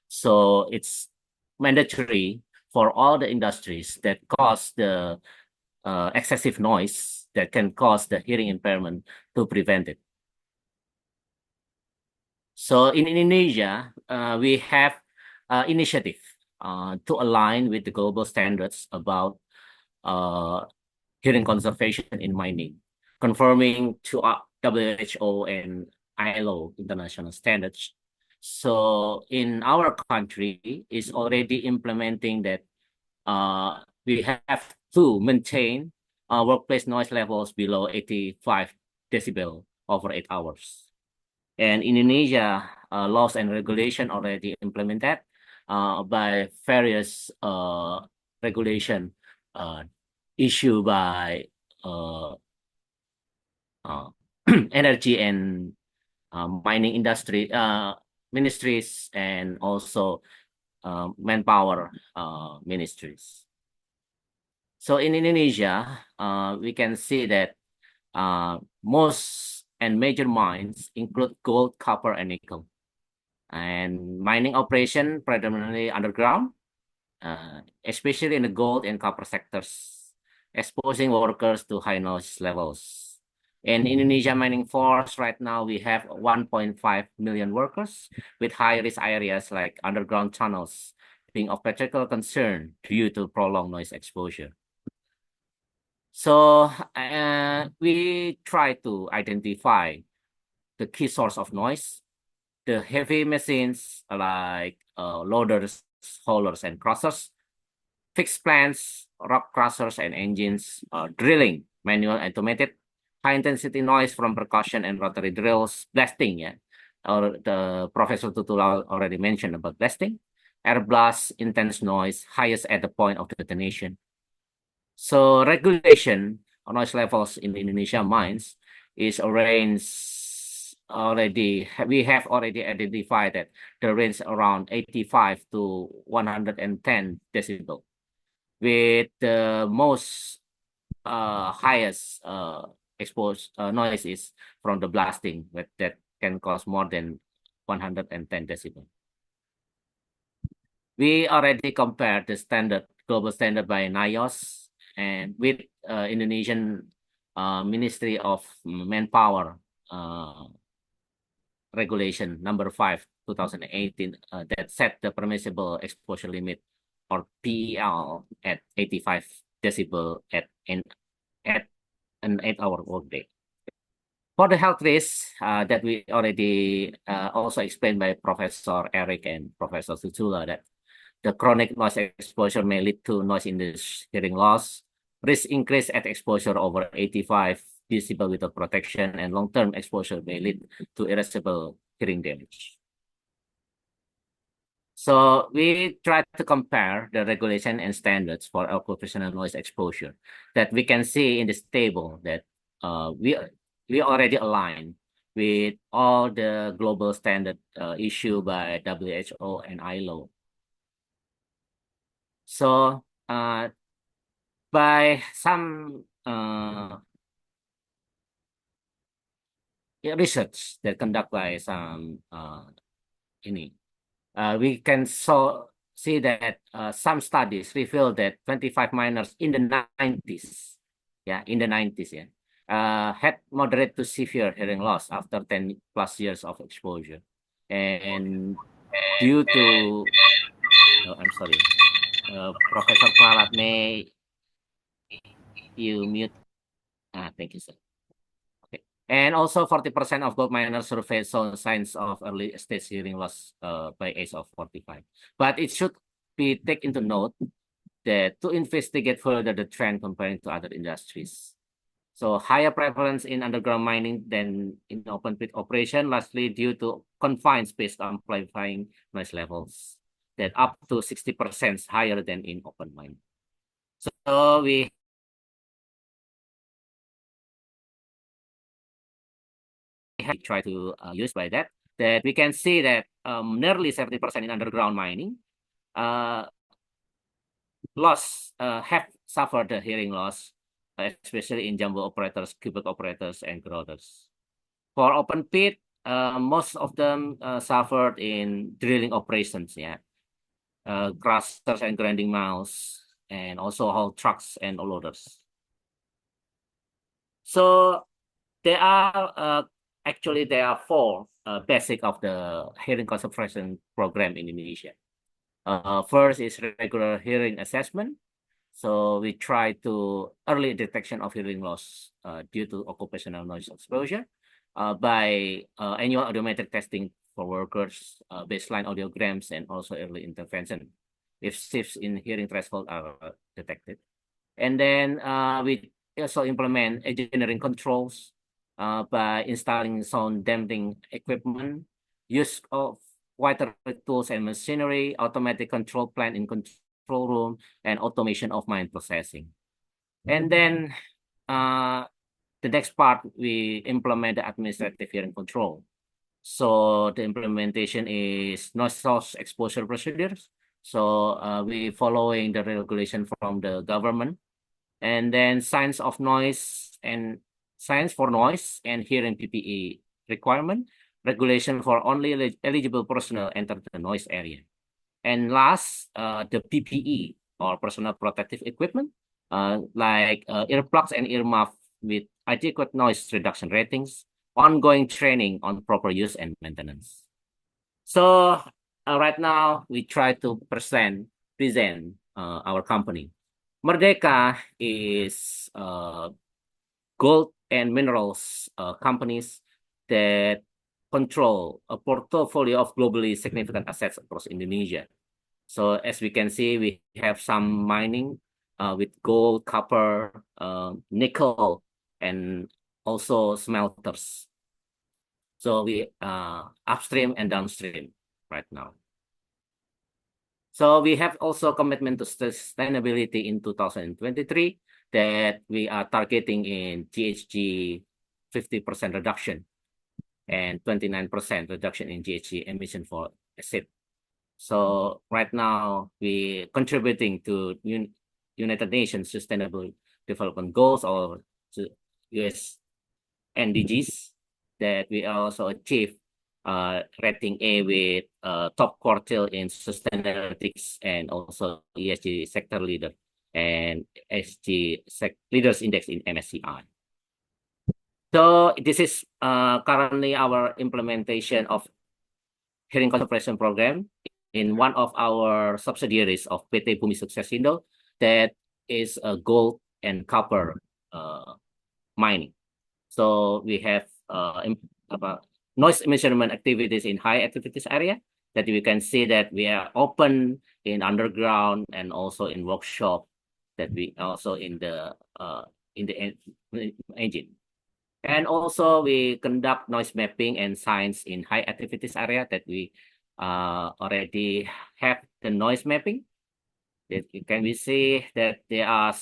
So it's mandatory for all the industries that cause the excessive noise that can cause the hearing impairment to prevent it. So in Indonesia, we have initiative to align with the global standards about hearing conservation in mining, conforming to WHO and ILO international standards. So in our country is already implementing that we have to maintain workplace noise levels below 85 decibel over 8 hours. And Indonesia laws and regulation already implemented by various regulation issued by energy and mining industry ministries and also manpower ministries. So in Indonesia, we can see that most and major mines include gold, copper, and nickel. And mining operation predominantly underground, especially in the gold and copper sectors, exposing workers to high noise levels. In Indonesia mining force, right now we have 1.5 million workers with high-risk areas like underground tunnels being of particular concern due to prolonged noise exposure. So we try to identify the key source of noise, the heavy machines like loaders haulers, and crushers, fixed plants, rock crushers and engines, drilling, manual, automated, high-intensity noise from percussion and rotary drills, blasting, yeah, or the Professor Tutula already mentioned about blasting, air blast, intense noise, highest at the point of detonation. So regulation of noise levels in Indonesia mines is we have already identified that the range around 85 to 110 decibel, with the most highest exposed noise is from the blasting, that can cause more than 110 decibel. We already compared the global standard by NIOS and with Indonesian Ministry of Manpower regulation number 5, 2018, that set the permissible exposure limit, or PEL, at 85 decibel at an 8-hour workday. For the health risks that we already also explained by Professor Eric and Professor Susula, that the chronic noise exposure may lead to noise-induced hearing loss, risk increase at exposure over 85 decibel without protection, and long-term exposure may lead to irreversible hearing damage. So we try to compare the regulation and standards for occupational noise exposure that we can see in this table, that we already align with all the global standard issued by WHO and ILO. So by some research that conducted by some we can see that some studies reveal that 25 miners in the 90s, had moderate to severe hearing loss after 10 plus years of exposure. And due to, I'm sorry, Professor Pralat, may you mute? Thank you, sir. Okay. And also 40% of gold miners surveyed saw signs of early stage hearing loss by age of 45. But it should be taken into note that to investigate further the trend comparing to other industries. So higher prevalence in underground mining than in open pit operation, lastly due to confined space amplifying noise levels that up to 60% higher than in open mining. So we try to use by that we can see that nearly 70% in underground mining have suffered the hearing loss, especially in jumbo operators, cubit operators, and grotters. For open pit, most of them suffered in drilling operations, crushers and grinding mills, and also haul trucks and loaders. So there are actually four basic of the hearing conservation program in Indonesia. First is regular hearing assessment. So we try to early detection of hearing loss due to occupational noise exposure by annual audiometric testing for workers, baseline audiograms, and also early intervention if shifts in hearing threshold are detected. And then we also implement engineering controls by installing sound damping equipment, use of wider tools and machinery, automatic control plant in control room, and automation of mine processing. And then the next part, we implement the administrative hearing control. So the implementation is noise source exposure procedures. So we following the regulation from the government. And then signs of noise and signs for noise and hearing PPE requirement, regulation for only eligible personnel enter the noise area. And last, the PPE, or personal protective equipment, like earplugs and earmuff with adequate noise reduction ratings, ongoing training on proper use and maintenance. So right now, we try to present our company. Merdeka is gold and minerals companies that control a portfolio of globally significant assets across Indonesia. So as we can see, we have some mining with gold, copper, nickel, and also smelters. So we upstream and downstream right now. So we have also commitment to sustainability in 2023 that we are targeting in GHG 50% reduction and 29% reduction in GHG emission for SIP. So right now we contributing to United Nations Sustainable Development Goals or to US NDGs that we also achieve rating A with top quartile in sustainability and also ESG sector leader and SG leaders index in MSCI. So this is currently our implementation of hearing conservation program in one of our subsidiaries of PT Bumi Suksesindo that is gold and copper mining. So we have noise measurement activities in high activities area that you can see that we are open in underground and also in workshop that we also in the engine. And also we conduct noise mapping and science in high activities area that we already have the noise mapping. That can we see that there are,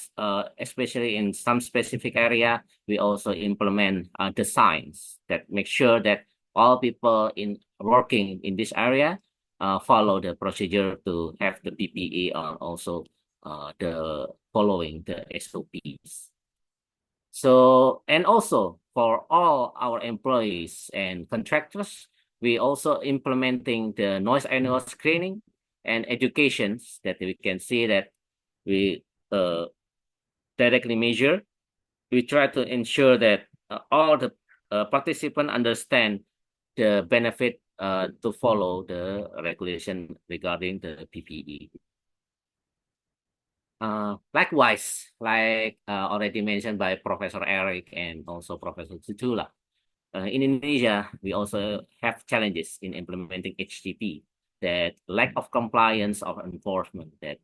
especially in some specific area, we also implement the science that make sure that all people in working in this area follow the procedure to have the PPE or also the following the SOPs. So, and also for all our employees and contractors, we also implementing the noise annual screening and educations that we can see that we directly measure. We try to ensure that all the participants understand the benefit to follow the regulation regarding the PPE. Likewise, like already mentioned by Professor Eric and also Professor Tutula, in Indonesia, we also have challenges in implementing HTP, that lack of compliance of enforcement, that,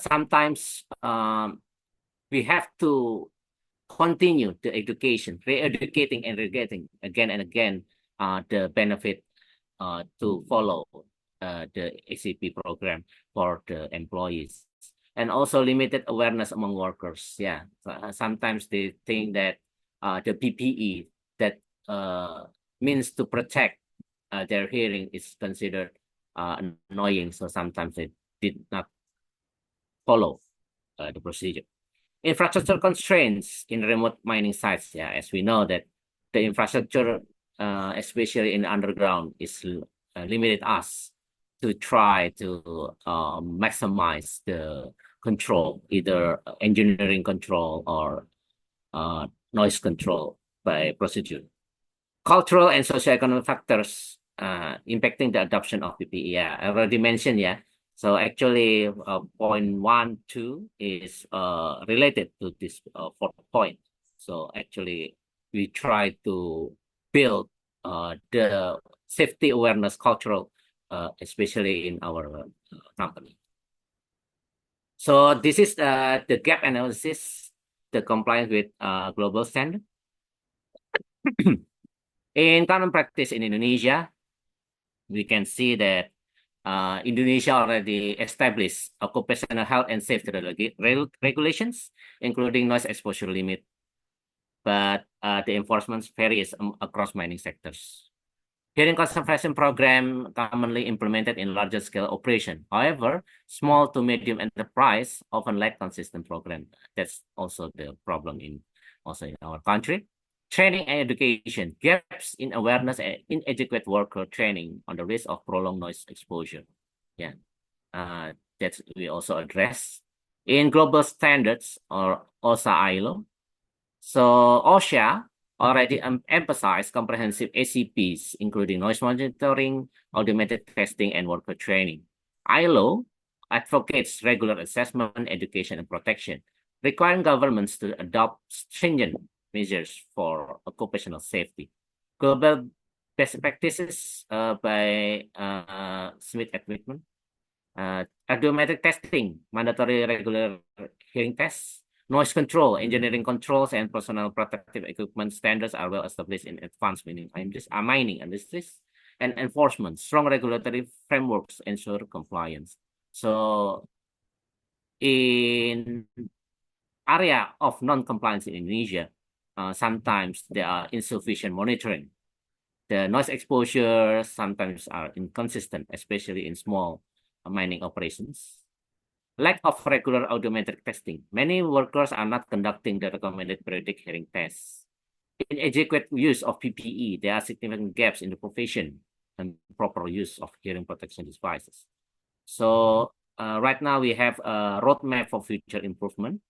sometimes we have to continue the education, re-educating and re-getting again and again the benefit to follow the ACP program for the employees. And also limited awareness among workers. Yeah, sometimes they think that the PPE that means to protect their hearing is considered annoying. So sometimes they did not follow the procedure. Infrastructure constraints in remote mining sites. Yeah, as we know that the infrastructure, especially in underground, is limited us to try to maximize the control, either engineering control or noise control by procedure. Cultural and socioeconomic factors impacting the adoption of PPE. Yeah, I already mentioned, yeah. So actually, point 1, 2 is related to this fourth point. So actually, we try to build the safety awareness cultural, especially in our company. So this is the gap analysis, the compliance with global standard. In common practice in Indonesia, we can see that Indonesia already established occupational health and safety regulations, including noise exposure limit, but the enforcement varies across mining sectors. Hearing conservation program commonly implemented in larger scale operation. However, small to medium enterprise often lack consistent program. That's also the problem in our country. Training and education, gaps in awareness and inadequate worker training on the risk of prolonged noise exposure. Yeah, that we also address. In global standards or OSA ILO. So OSHA already emphasized comprehensive ACPs, including noise monitoring, automated testing, and worker training. ILO advocates regular assessment, education, and protection, requiring governments to adopt stringent measures for occupational safety. Global best practices by Smith Equipment Audiometric testing, mandatory regular hearing tests, noise control, engineering controls, and personal protective equipment standards are well established in advanced mining industries, and enforcement. Strong regulatory frameworks ensure compliance. So in area of non-compliance in Indonesia, sometimes there are insufficient monitoring. The noise exposure sometimes are inconsistent, especially in small mining operations. Lack of regular audiometric testing. Many workers are not conducting the recommended periodic hearing tests. Inadequate use of PPE. There are significant gaps in the profession and proper use of hearing protection devices. So right now we have a roadmap for future improvement.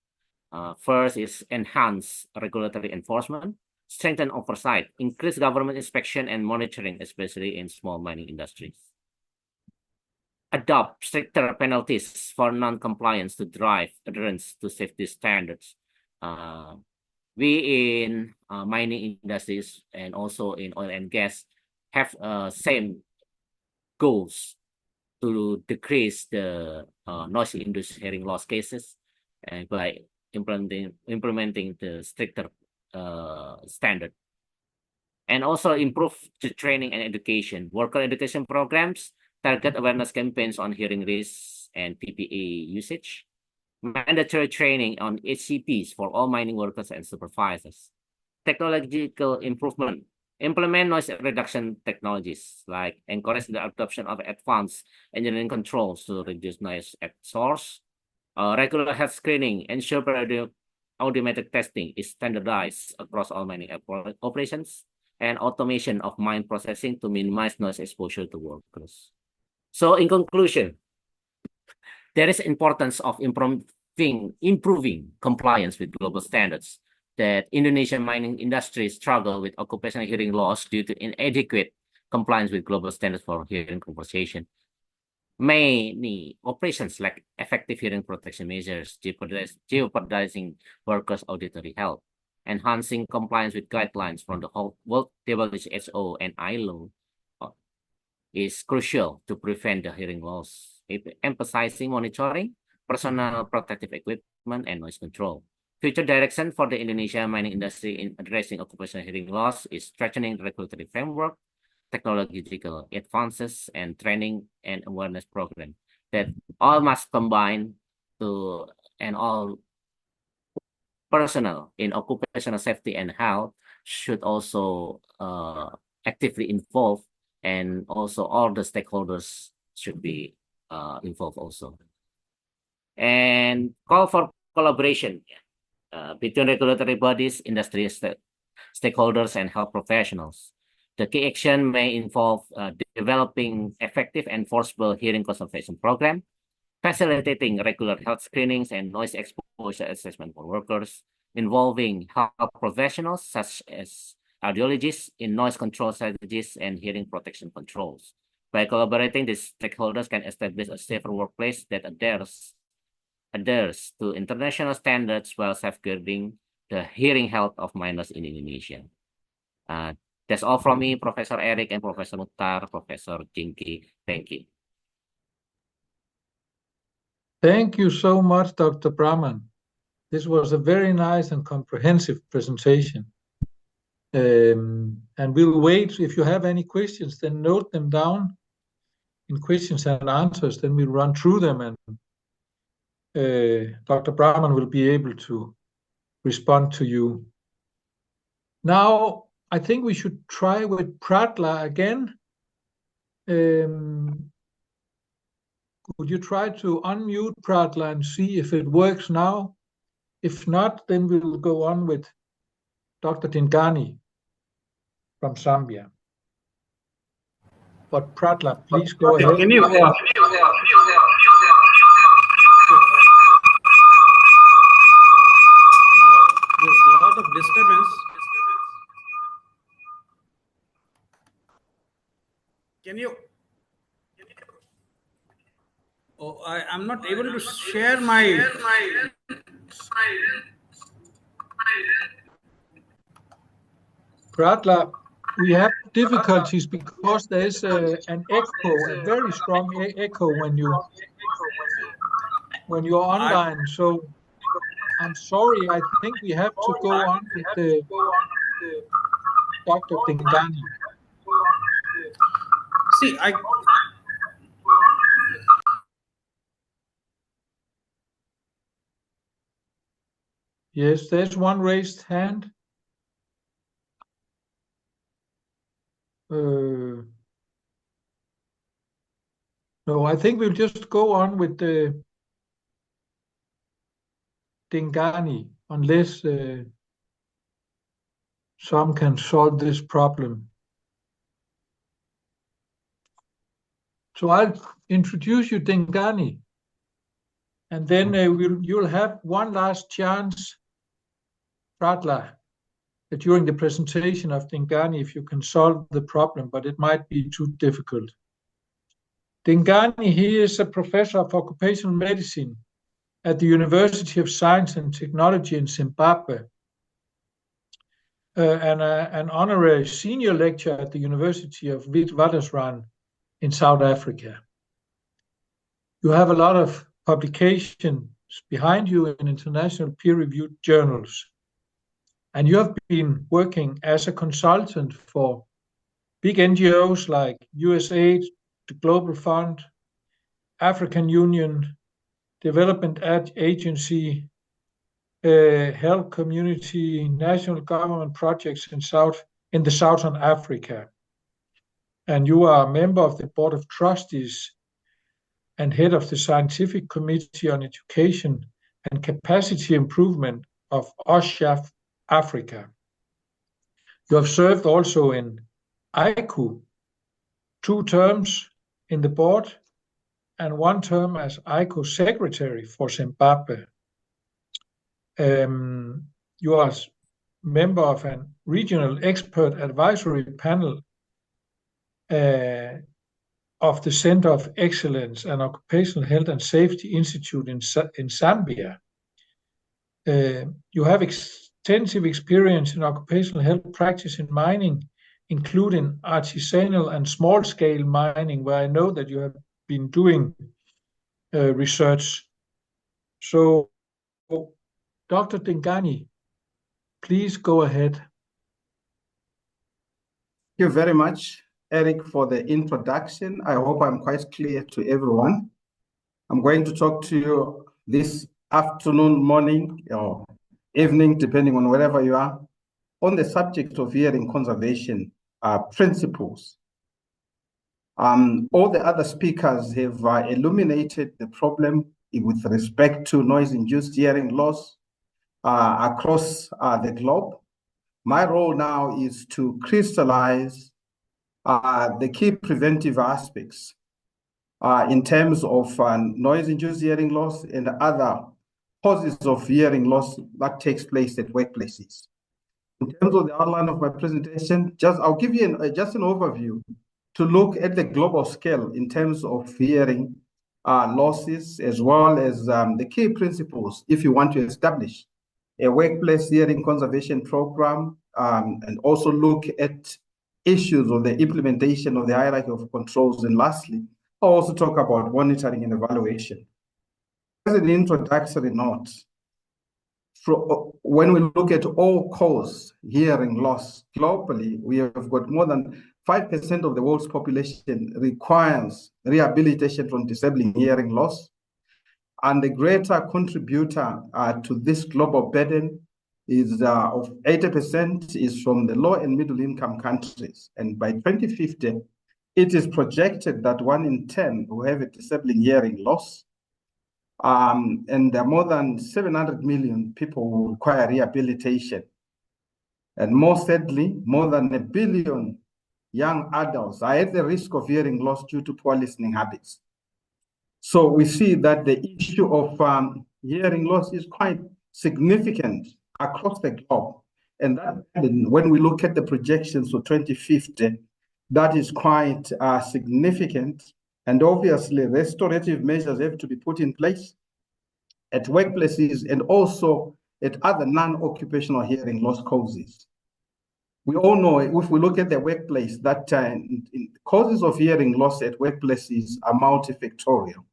First is enhance regulatory enforcement, strengthen oversight, increase government inspection and monitoring, especially in small mining industries. Adopt stricter penalties for non-compliance to drive adherence to safety standards. We in mining industries and also in oil and gas have same goals to decrease the noise-induced hearing loss cases by implementing the stricter standard. And also improve the training and education. Worker education programs, target awareness campaigns on hearing risks and PPE usage. Mandatory training on HCPs for all mining workers and supervisors. Technological improvement. Implement noise reduction technologies, like encourage the adoption of advanced engineering controls to reduce noise at source. Regular health screening, ensure audiometric testing is standardized across all mining operations, and automation of mine processing to minimize noise exposure to workers. So in conclusion, there is importance of improving compliance with global standards. That Indonesian mining industry struggle with occupational hearing loss due to inadequate compliance with global standards for hearing compensation. Many operations lack effective hearing protection measures, jeopardizing workers' auditory health. Enhancing compliance with guidelines from the World WHO and ILO is crucial to prevent the hearing loss, emphasizing monitoring, personal protective equipment, and noise control. Future direction for the Indonesian mining industry in addressing occupational hearing loss is strengthening the regulatory framework, technological advances, and training and awareness program that all must combine to, and all personnel in occupational safety and health should also actively involve, and also all the stakeholders should be involved also. And call for collaboration between regulatory bodies, industry stakeholders, and health professionals. The key action may involve developing effective enforceable hearing conservation program, facilitating regular health screenings and noise exposure assessment for workers, involving health professionals such as audiologists in noise control strategies and hearing protection controls. By collaborating, these stakeholders can establish a safer workplace that adheres to international standards while safeguarding the hearing health of miners in Indonesia. That's all from me, Professor Eric and Professor Mukhtar, Professor Jinky. Thank you. Thank you so much, Dr. Brahman. This was a very nice and comprehensive presentation. And we'll wait. If you have any questions, then note them down in questions and answers. Then we'll run through them, and Dr. Brahman will be able to respond to you. Now, I think we should try with Pratla again. Would you try to unmute Pratla and see if it works now? If not, then we'll go on with Dr. Tingani from Zambia. But Pratla, please go ahead. Can you? There's a lot of disturbance. Can you? Oh, I'm not able to share my. Pratla, we have difficulties because there is an echo, a very strong echo when you're online. So I'm sorry. I think we have to go on with the Dr. Dingani. See, Yes, there's one raised hand. No, I think we'll just go on with the Dingani, unless some can solve this problem. So I'll introduce you Dingani, and then you'll have one last chance, Pratla, during the presentation of Dingani, if you can solve the problem, but it might be too difficult. Dingani, he is a professor of occupational medicine at the University of Science and Technology in Zimbabwe, and an honorary senior lecturer at the University of Witwatersrand in South Africa. You have a lot of publications behind you in international peer-reviewed journals, and you have been working as a consultant for big NGOs like USAID, the Global Fund, African Union, Development Agency, health community, national government projects in the Southern Africa. And you are a member of the Board of Trustees and head of the Scientific Committee on Education and Capacity Improvement of OSHAF Africa. You have served also in ICU, 2 terms in the board and 1 term as ICU secretary for Zimbabwe. You are member of a regional expert advisory panel of the Center of Excellence and Occupational Health and Safety Institute in Zambia. You have extensive experience in occupational health practice in mining, including artisanal and small-scale mining, where I know that you have been doing research. So, Dr. Dingani, please go ahead. Thank you very much, Eric, for the introduction. I hope I'm quite clear to everyone. I'm going to talk to you this afternoon, morning, or evening, depending on wherever you are, on the subject of hearing conservation principles. All the other speakers have illuminated the problem with respect to noise-induced hearing loss across the globe. My role now is to crystallize the key preventive aspects in terms of noise-induced hearing loss and other causes of hearing loss that takes place at workplaces. In terms of the outline of my presentation, I'll give you just an overview to look at the global scale in terms of hearing losses, as well as the key principles if you want to establish a workplace hearing conservation program, and also look at issues of the implementation of the hierarchy of controls. And lastly, I'll also talk about monitoring and evaluation. As an introductory note, when we look at all-cause hearing loss globally, we have got more than 5% of the world's population requires rehabilitation from disabling hearing loss. And the greater contributor to this global burden is of 80% is from the low and middle income countries. And by 2050, it is projected that 1 in 10 will have a disabling hearing loss. And there are more than 700 million people who require rehabilitation. And more sadly, more than 1 billion young adults are at the risk of hearing loss due to poor listening habits. So we see that the issue of hearing loss is quite significant across the globe. And that, when we look at the projections for 2050, that is quite significant. And obviously, restorative measures have to be put in place at workplaces and also at other non-occupational hearing loss causes. We all know, if we look at the workplace, that causes of hearing loss at workplaces are multifactorial,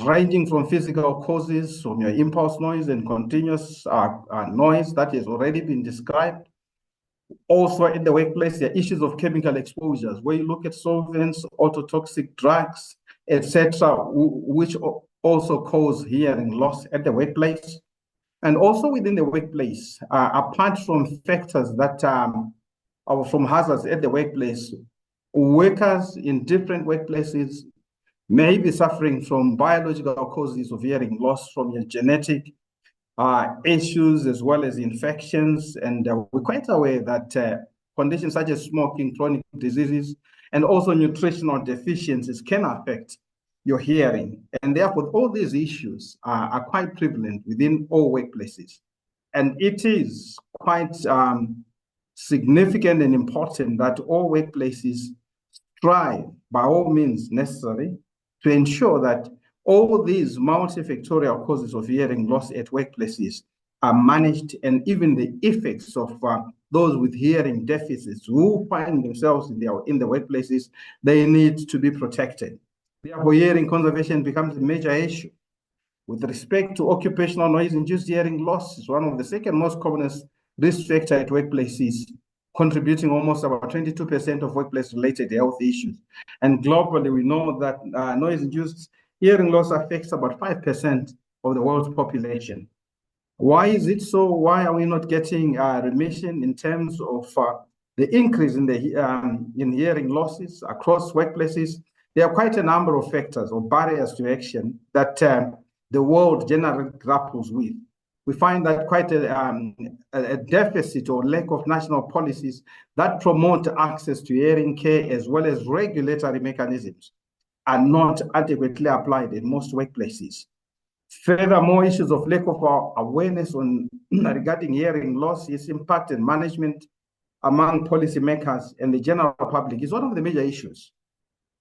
ranging from physical causes, from your impulse noise and continuous noise that has already been described. Also in the workplace, there are issues of chemical exposures, where you look at solvents, autotoxic drugs, etc., which also cause hearing loss at the workplace. And also within the workplace, apart from factors that are from hazards at the workplace, workers in different workplaces may be suffering from biological causes of hearing loss, from your genetic issues as well as infections. And we're quite aware that conditions such as smoking, chronic diseases, and also nutritional deficiencies can affect your hearing. And therefore, all these issues are quite prevalent within all workplaces. And it is quite significant and important that all workplaces strive by all means necessary to ensure that all these multifactorial causes of hearing loss at workplaces are managed, and even the effects of those with hearing deficits who find themselves in the workplaces, they need to be protected. Therefore, hearing conservation becomes a major issue. With respect to occupational noise-induced hearing loss, is one of the second most commonest risk factor at workplaces, contributing almost about 22% of workplace-related health issues. And globally, we know that noise-induced hearing loss affects about 5% of the world's population. Why is it so? Why are we not getting remission in terms of the increase in in hearing losses across workplaces? There are quite a number of factors or barriers to action that the world generally grapples with. We find that quite a deficit or lack of national policies that promote access to hearing care, as well as regulatory mechanisms, are not adequately applied in most workplaces. Furthermore, issues of lack of awareness regarding hearing loss, its impact and management among policymakers and the general public is one of the major issues,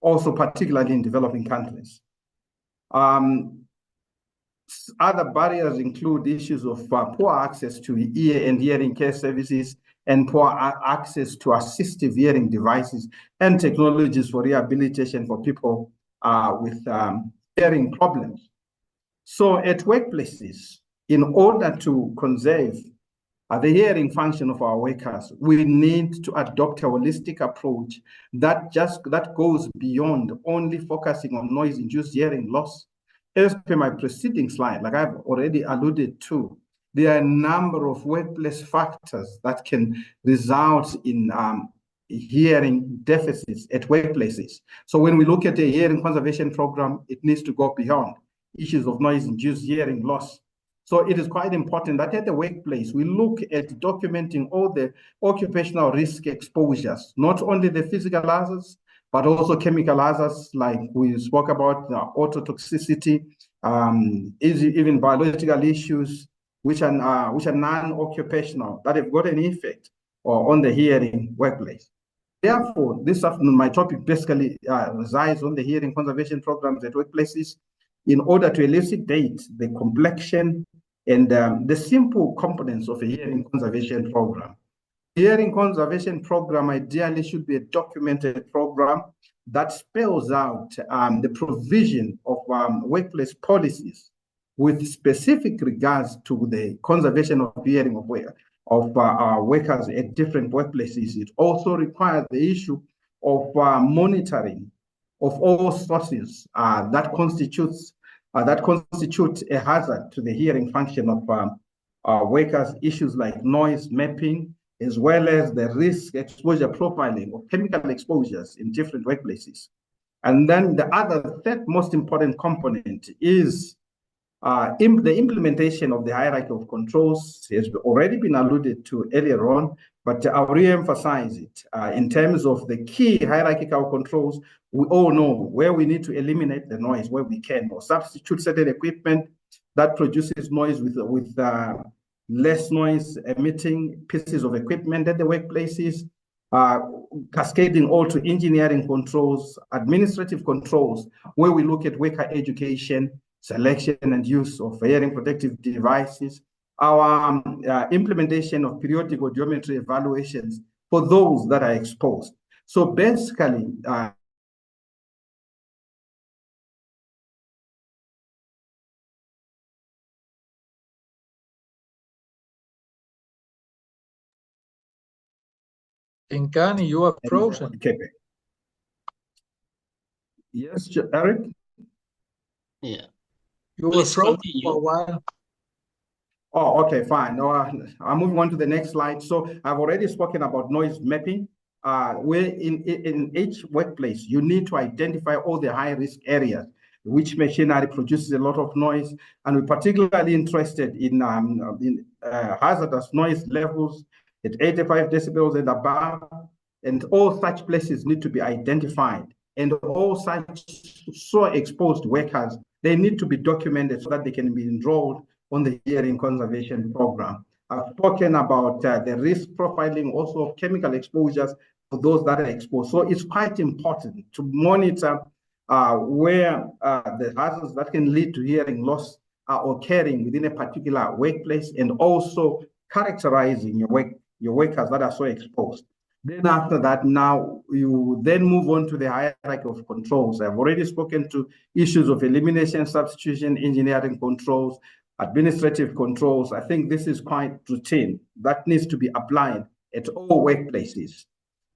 also particularly in developing countries. Other barriers include issues of poor access to ear and hearing care services, and poor access to assistive hearing devices and technologies for rehabilitation for people with hearing problems. So at workplaces, in order to conserve the hearing function of our workers, we need to adopt a holistic approach that goes beyond only focusing on noise-induced hearing loss. As per my preceding slide, like I've already alluded to, there are a number of workplace factors that can result in hearing deficits at workplaces. So when we look at the hearing conservation program, it needs to go beyond issues of noise-induced hearing loss. So it is quite important that at the workplace, we look at documenting all the occupational risk exposures, not only the physical hazards, but also chemical hazards, like we spoke about, the autotoxicity, even biological issues, which are non-occupational, that have got an effect on the hearing workplace. Therefore, my topic basically resides on the hearing conservation programs at workplaces, in order to elucidate the complexion and the simple components of a hearing conservation program. The hearing conservation program ideally should be a documented program that spells out the provision of workplace policies with specific regards to the conservation of hearing of workers at different workplaces. It also requires the issue of monitoring of all sources that constitute a hazard to the hearing function of workers, issues like noise mapping, as well as the risk exposure profiling of chemical exposures in different workplaces. And then the third most important component is the implementation of the hierarchy of controls. Has already been alluded to earlier on, but I'll re-emphasize it. In terms of the key hierarchical controls, we all know where we need to eliminate the noise where we can, or substitute certain equipment that produces noise with less noise emitting pieces of equipment at the workplaces, cascading all to engineering controls, administrative controls, where we look at worker education, selection and use of hearing protective devices, our implementation of periodic audiometry evaluations for those that are exposed. So basically, Ingani, you are frozen. okay. Yes, Eric? Yeah. You were Please frozen continue. for a while. Oh, okay, fine. No, I'm moving on to the next slide. So I've already spoken about noise mapping. Where in each workplace, you need to identify all the high-risk areas which machinery produces a lot of noise, and we're particularly interested in hazardous noise levels at 85 decibels and above, and all such places need to be identified. And all such so exposed workers, they need to be documented so that they can be enrolled on the hearing conservation program. I've spoken about the risk profiling also of chemical exposures for those that are exposed. So it's quite important to monitor where the hazards that can lead to hearing loss are occurring within a particular workplace, and also characterizing your workers that are so exposed. Then after that, now you then move on to the hierarchy of controls. I've already spoken to issues of elimination, substitution, engineering controls, administrative controls. I think this is quite routine. That needs to be applied at all workplaces.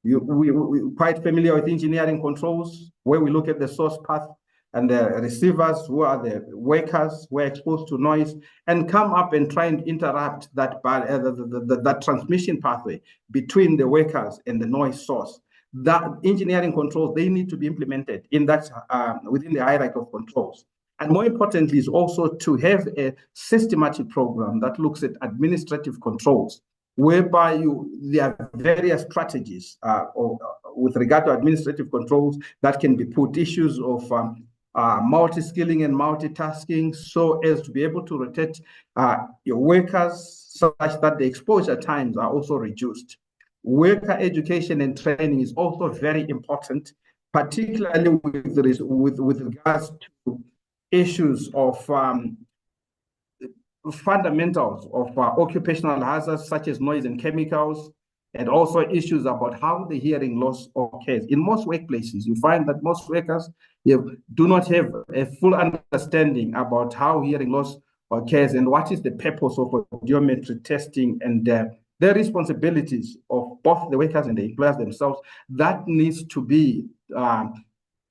We're quite familiar with engineering controls, where we look at the source path and the receivers, who are the workers who are exposed to noise, and come up and try and interrupt that that transmission pathway between the workers and the noise source. That engineering controls, they need to be implemented in that within the hierarchy of controls. And more importantly, is also to have a systematic program that looks at administrative controls, whereby there are various strategies with regard to administrative controls that can be put, issues of multi-skilling and multitasking, so as to be able to rotate your workers such that the exposure times are also reduced. Worker education and training is also very important, particularly with regards to issues of fundamentals of occupational hazards such as noise and chemicals, and also issues about how the hearing loss occurs. In most workplaces, you find that most workers do not have a full understanding about how hearing loss occurs and what is the purpose of audiometry testing, and the responsibilities of both the workers and the employers themselves. That needs to be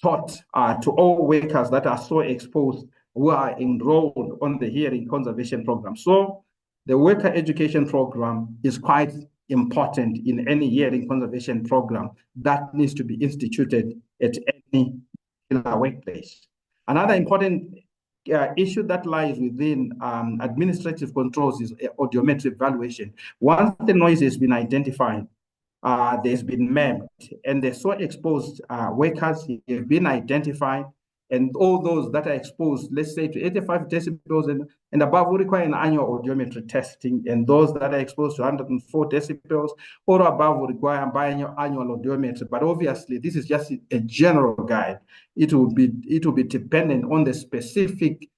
taught to all workers that are so exposed, who are enrolled on the hearing conservation program. So the worker education program is quite important in any hearing conservation program that needs to be instituted at any workplace. Another important issue that lies within administrative controls is audiometric evaluation. Once the noise has been identified, there's been mapped, and the so exposed workers have been identified, and all those that are exposed, let's say to 85 decibels and above, will require an annual audiometry testing, and those that are exposed to 104 decibels or above will require biannual audiometry. But obviously, this is just a general guide. It will be dependent on the specific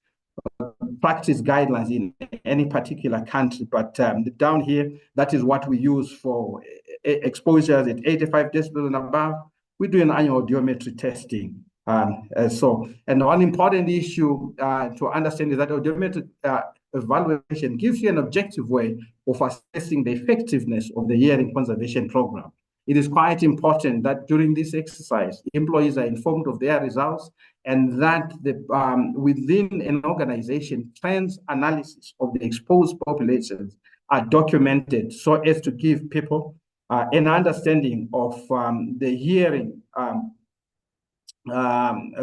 practice guidelines in any particular country. But down here, that is what we use for exposures at 85 decibels and above. We do an annual audiometry testing. And one important issue to understand is that audiometric evaluation gives you an objective way of assessing the effectiveness of the hearing conservation program. It is quite important that during this exercise, employees are informed of their results, and that within an organization, trends analysis of the exposed populations are documented so as to give people an understanding of the hearing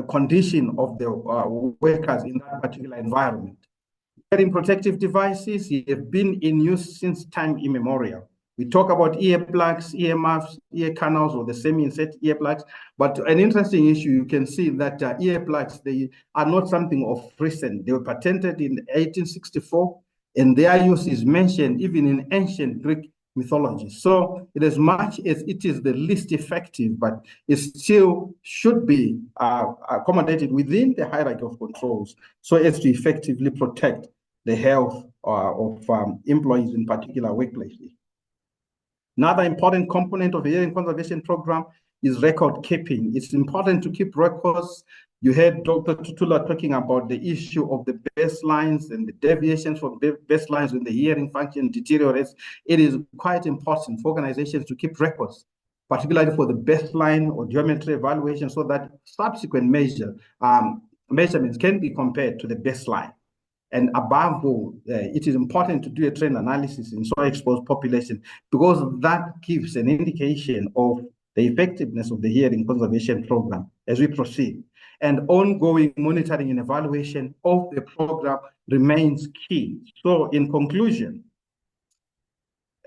condition of the workers in that particular environment. Hearing protective devices have been in use since time immemorial. We talk about earplugs, ear muffs, ear canals, or the semi-inset earplugs. But an interesting issue, you can see that earplugs, they are not something of recent. They were patented in 1864, and their use is mentioned even in ancient Greek mythology. So it as much as it is the least effective, but it still should be accommodated within the hierarchy of controls so as to effectively protect the health of employees in particular workplaces. Another important component of the hearing conservation program is record keeping. It's important to keep records. You heard Dr. Tutula talking about the issue of the baselines and the deviations from baselines when the hearing function deteriorates. It is quite important for organizations to keep records, particularly for the baseline or geometry evaluation, so that subsequent measurements can be compared to the baseline. And above all, it is important to do a trend analysis in soil-exposed population, because that gives an indication of the effectiveness of the hearing conservation program as we proceed. And ongoing monitoring and evaluation of the program remains key. So in conclusion,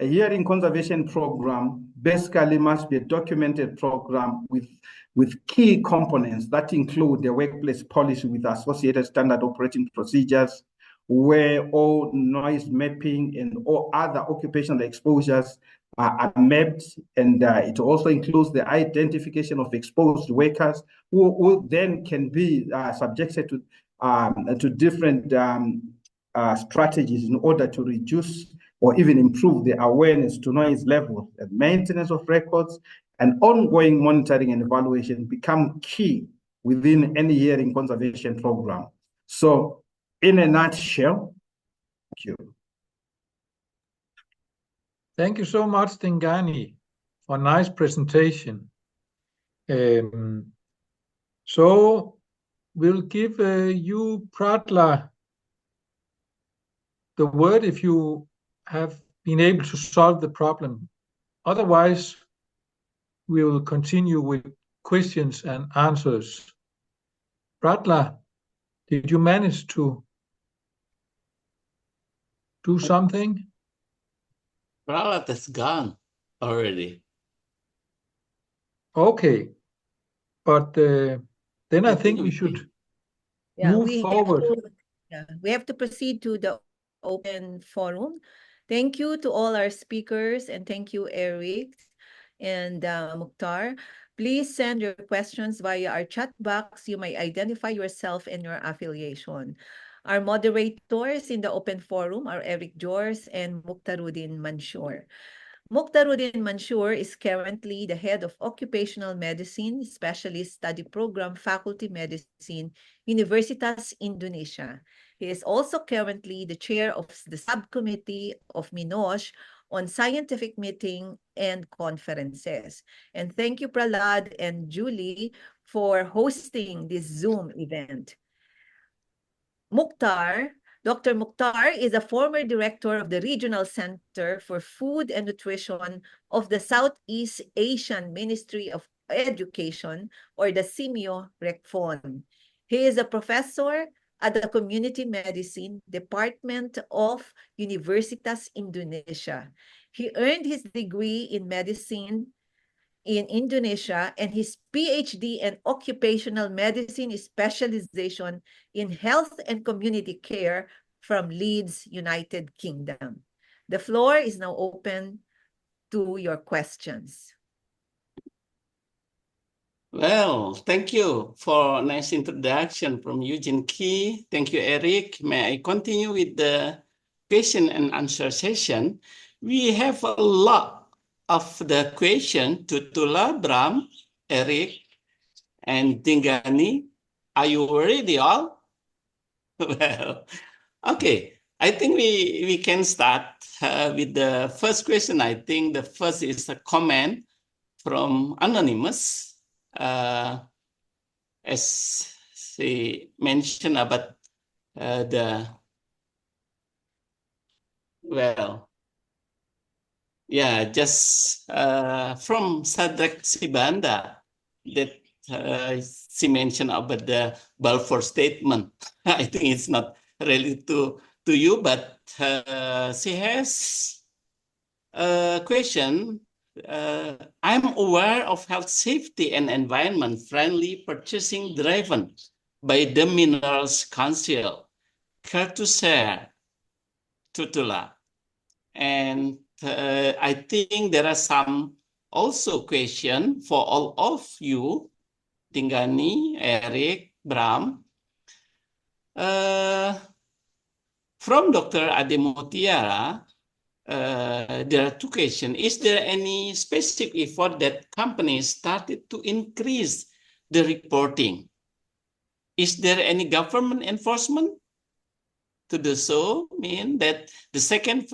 a hearing conservation program basically must be a documented program with key components that include the workplace policy with associated standard operating procedures, where all noise mapping and all other occupational exposures are mapped. And it also includes the identification of exposed workers who then can be subjected to different strategies in order to reduce or even improve the awareness to noise levels. And maintenance of records and ongoing monitoring and evaluation become key within any hearing conservation program. So in a nutshell, thank you. Thank you so much, Dingani, for a nice presentation. So we'll give you, Pratla, the word if you have been able to solve the problem. Otherwise, we will continue with questions and answers. Pratla, did you manage to do something? Pralat is gone already. Okay, but then I think we should move forward. We have to proceed to the open forum. Thank you to all our speakers, and thank you, Eric and Mukhtar. Please send your questions via our chat box. You may identify yourself and your affiliation. Our moderators in the open forum are Eric Jors and Mukhtaruddin Mansour. Mukhtaruddin Mansour is currently the head of Occupational Medicine Specialist Study Program, Faculty Medicine, Universitas Indonesia. He is also currently the chair of the subcommittee of MINOSH on scientific meeting and conferences. And thank you, Prahlad and Julie, for hosting this Zoom event. Dr. Mukhtar is a former director of the Regional Center for Food and Nutrition of the Southeast Asian Ministry of Education, or the SIMIO RECFON. He is a professor at the Community Medicine Department of Universitas Indonesia. He earned his degree in medicine in Indonesia and his PhD in occupational medicine specialization in health and community care from Leeds, United Kingdom. The floor is now open to your questions. Well, thank you for a nice introduction from Eugene Key. Thank you, Eric. May I continue with the question and answer session? We have a lot of the question to Tula, Bram, Eric, and Dingani. Are you ready all? Well, okay. I think we can start with the first question. I think the first is a comment from Anonymous. As she mentioned about just from Sadrak Sibanda that she mentioned about the Balfour Statement. I think it's not related to you, but she has a question. I'm aware of health safety and environment-friendly purchasing driven by the Minerals Council. Care to share, Tutula? And I think there are some also question for all of you, Dingani, Eric, Bram. From Dr. Ademutiara, there are two questions. Is there any specific effort that companies started to increase the reporting? Is there any government enforcement to do so? Mean that the second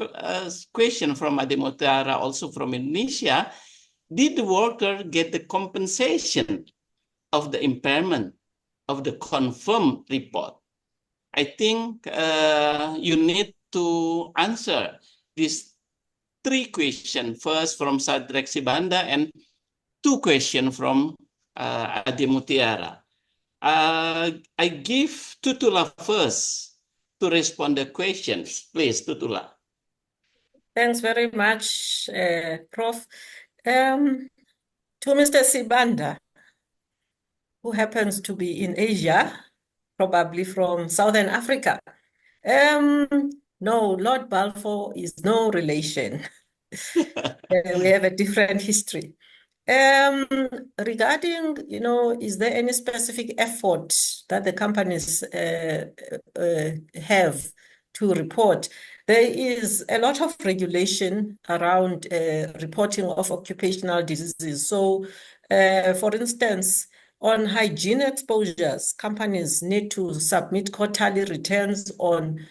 question from Ademutiara, also from Indonesia, did the worker get the compensation of the impairment of the confirmed report? I think you need to answer these three questions. First from Sadrek Sibanda and two questions from Ademutiara. I give Tutula first to respond the questions. Please, Tutula. Thanks very much, Prof. To Mr. Sibanda, who happens to be in Asia, probably from Southern Africa. No, Lord Balfour is no relation. We have a different history. Regarding, is there any specific effort that the companies have to report? There is a lot of regulation around reporting of occupational diseases. So, for instance, on hygiene exposures, companies need to submit quarterly returns on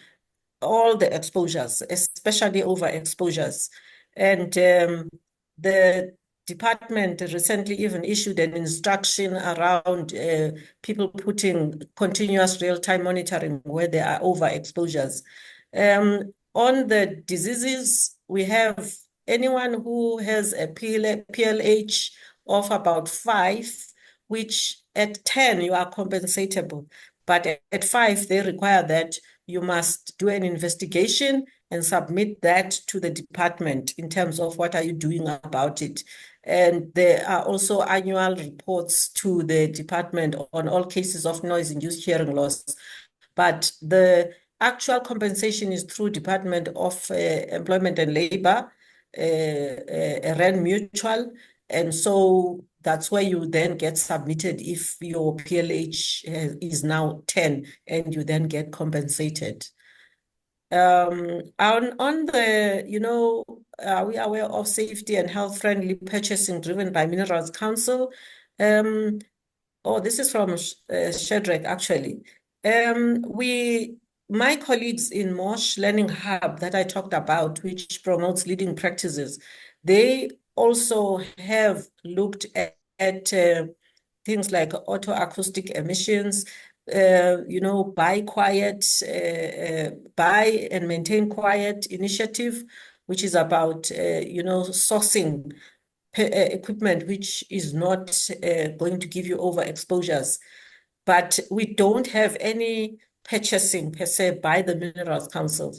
all the exposures, especially overexposures. And the department recently even issued an instruction around people putting continuous real-time monitoring where there are overexposures. On the diseases, we have anyone who has a PLH of about 5, which at 10 you are compensatable, but at 5 they require that you must do an investigation and submit that to the department in terms of what are you doing about it. And there are also annual reports to the department on all cases of noise-induced hearing loss. But the actual compensation is through Department of Employment and Labor, REN Mutual. And so that's where you then get submitted if your PLH is now 10 and you then get compensated. On the, are we aware of safety and health-friendly purchasing driven by Minerals Council? This is from Shadrach, actually. My colleagues in Mosh Learning Hub that I talked about, which promotes leading practices, they also have looked at things like auto-acoustic emissions, buy quiet, buy and maintain quiet initiative, which is about, sourcing equipment which is not going to give you overexposures. But we don't have any purchasing per se by the Minerals Council.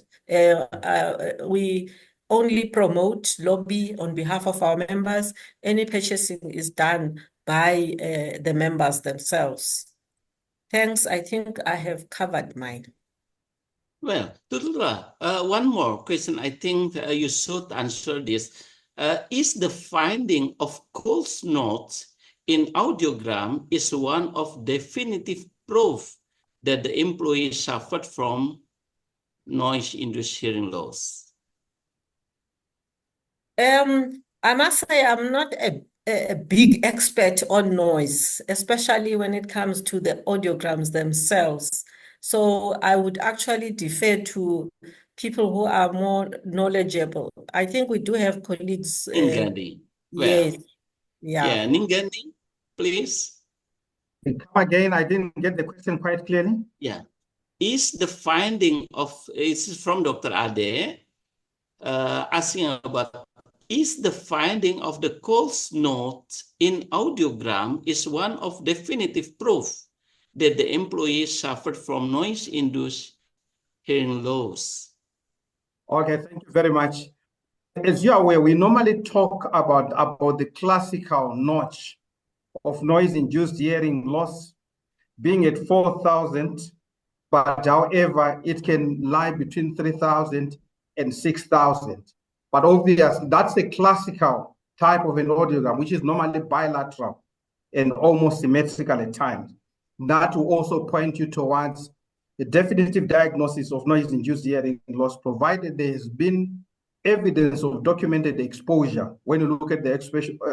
We only promote, lobby on behalf of our members. Any purchasing is done by the members themselves. Thanks. I think I have covered mine. Well, Tutula, one more question. I think you should answer this. Is the finding of Cole's notes in audiogram is one of definitive proof that the employee suffered from noise-induced hearing loss? I must say I'm not a big expert on noise, especially when it comes to the audiograms themselves. So I would actually defer to people who are more knowledgeable. I think we do have colleagues. Ningandi. Yes. Yeah, Ningandi, please. Come again, I didn't get the question quite clearly. Yeah. Is the finding of, it's from Dr. Ade, asking about, is the finding of the Cole's note in audiogram is one of definitive proof that the employee suffered from noise-induced hearing loss? Okay, thank you very much. As you are aware, we normally talk about the classical notch of noise-induced hearing loss being at 4,000, but however, it can lie between 3,000 and 6,000. But obviously, that's the classical type of an audiogram, which is normally bilateral and almost symmetrical at times. That will also point you towards a definitive diagnosis of noise-induced hearing loss, provided there has been evidence of documented exposure when you look at the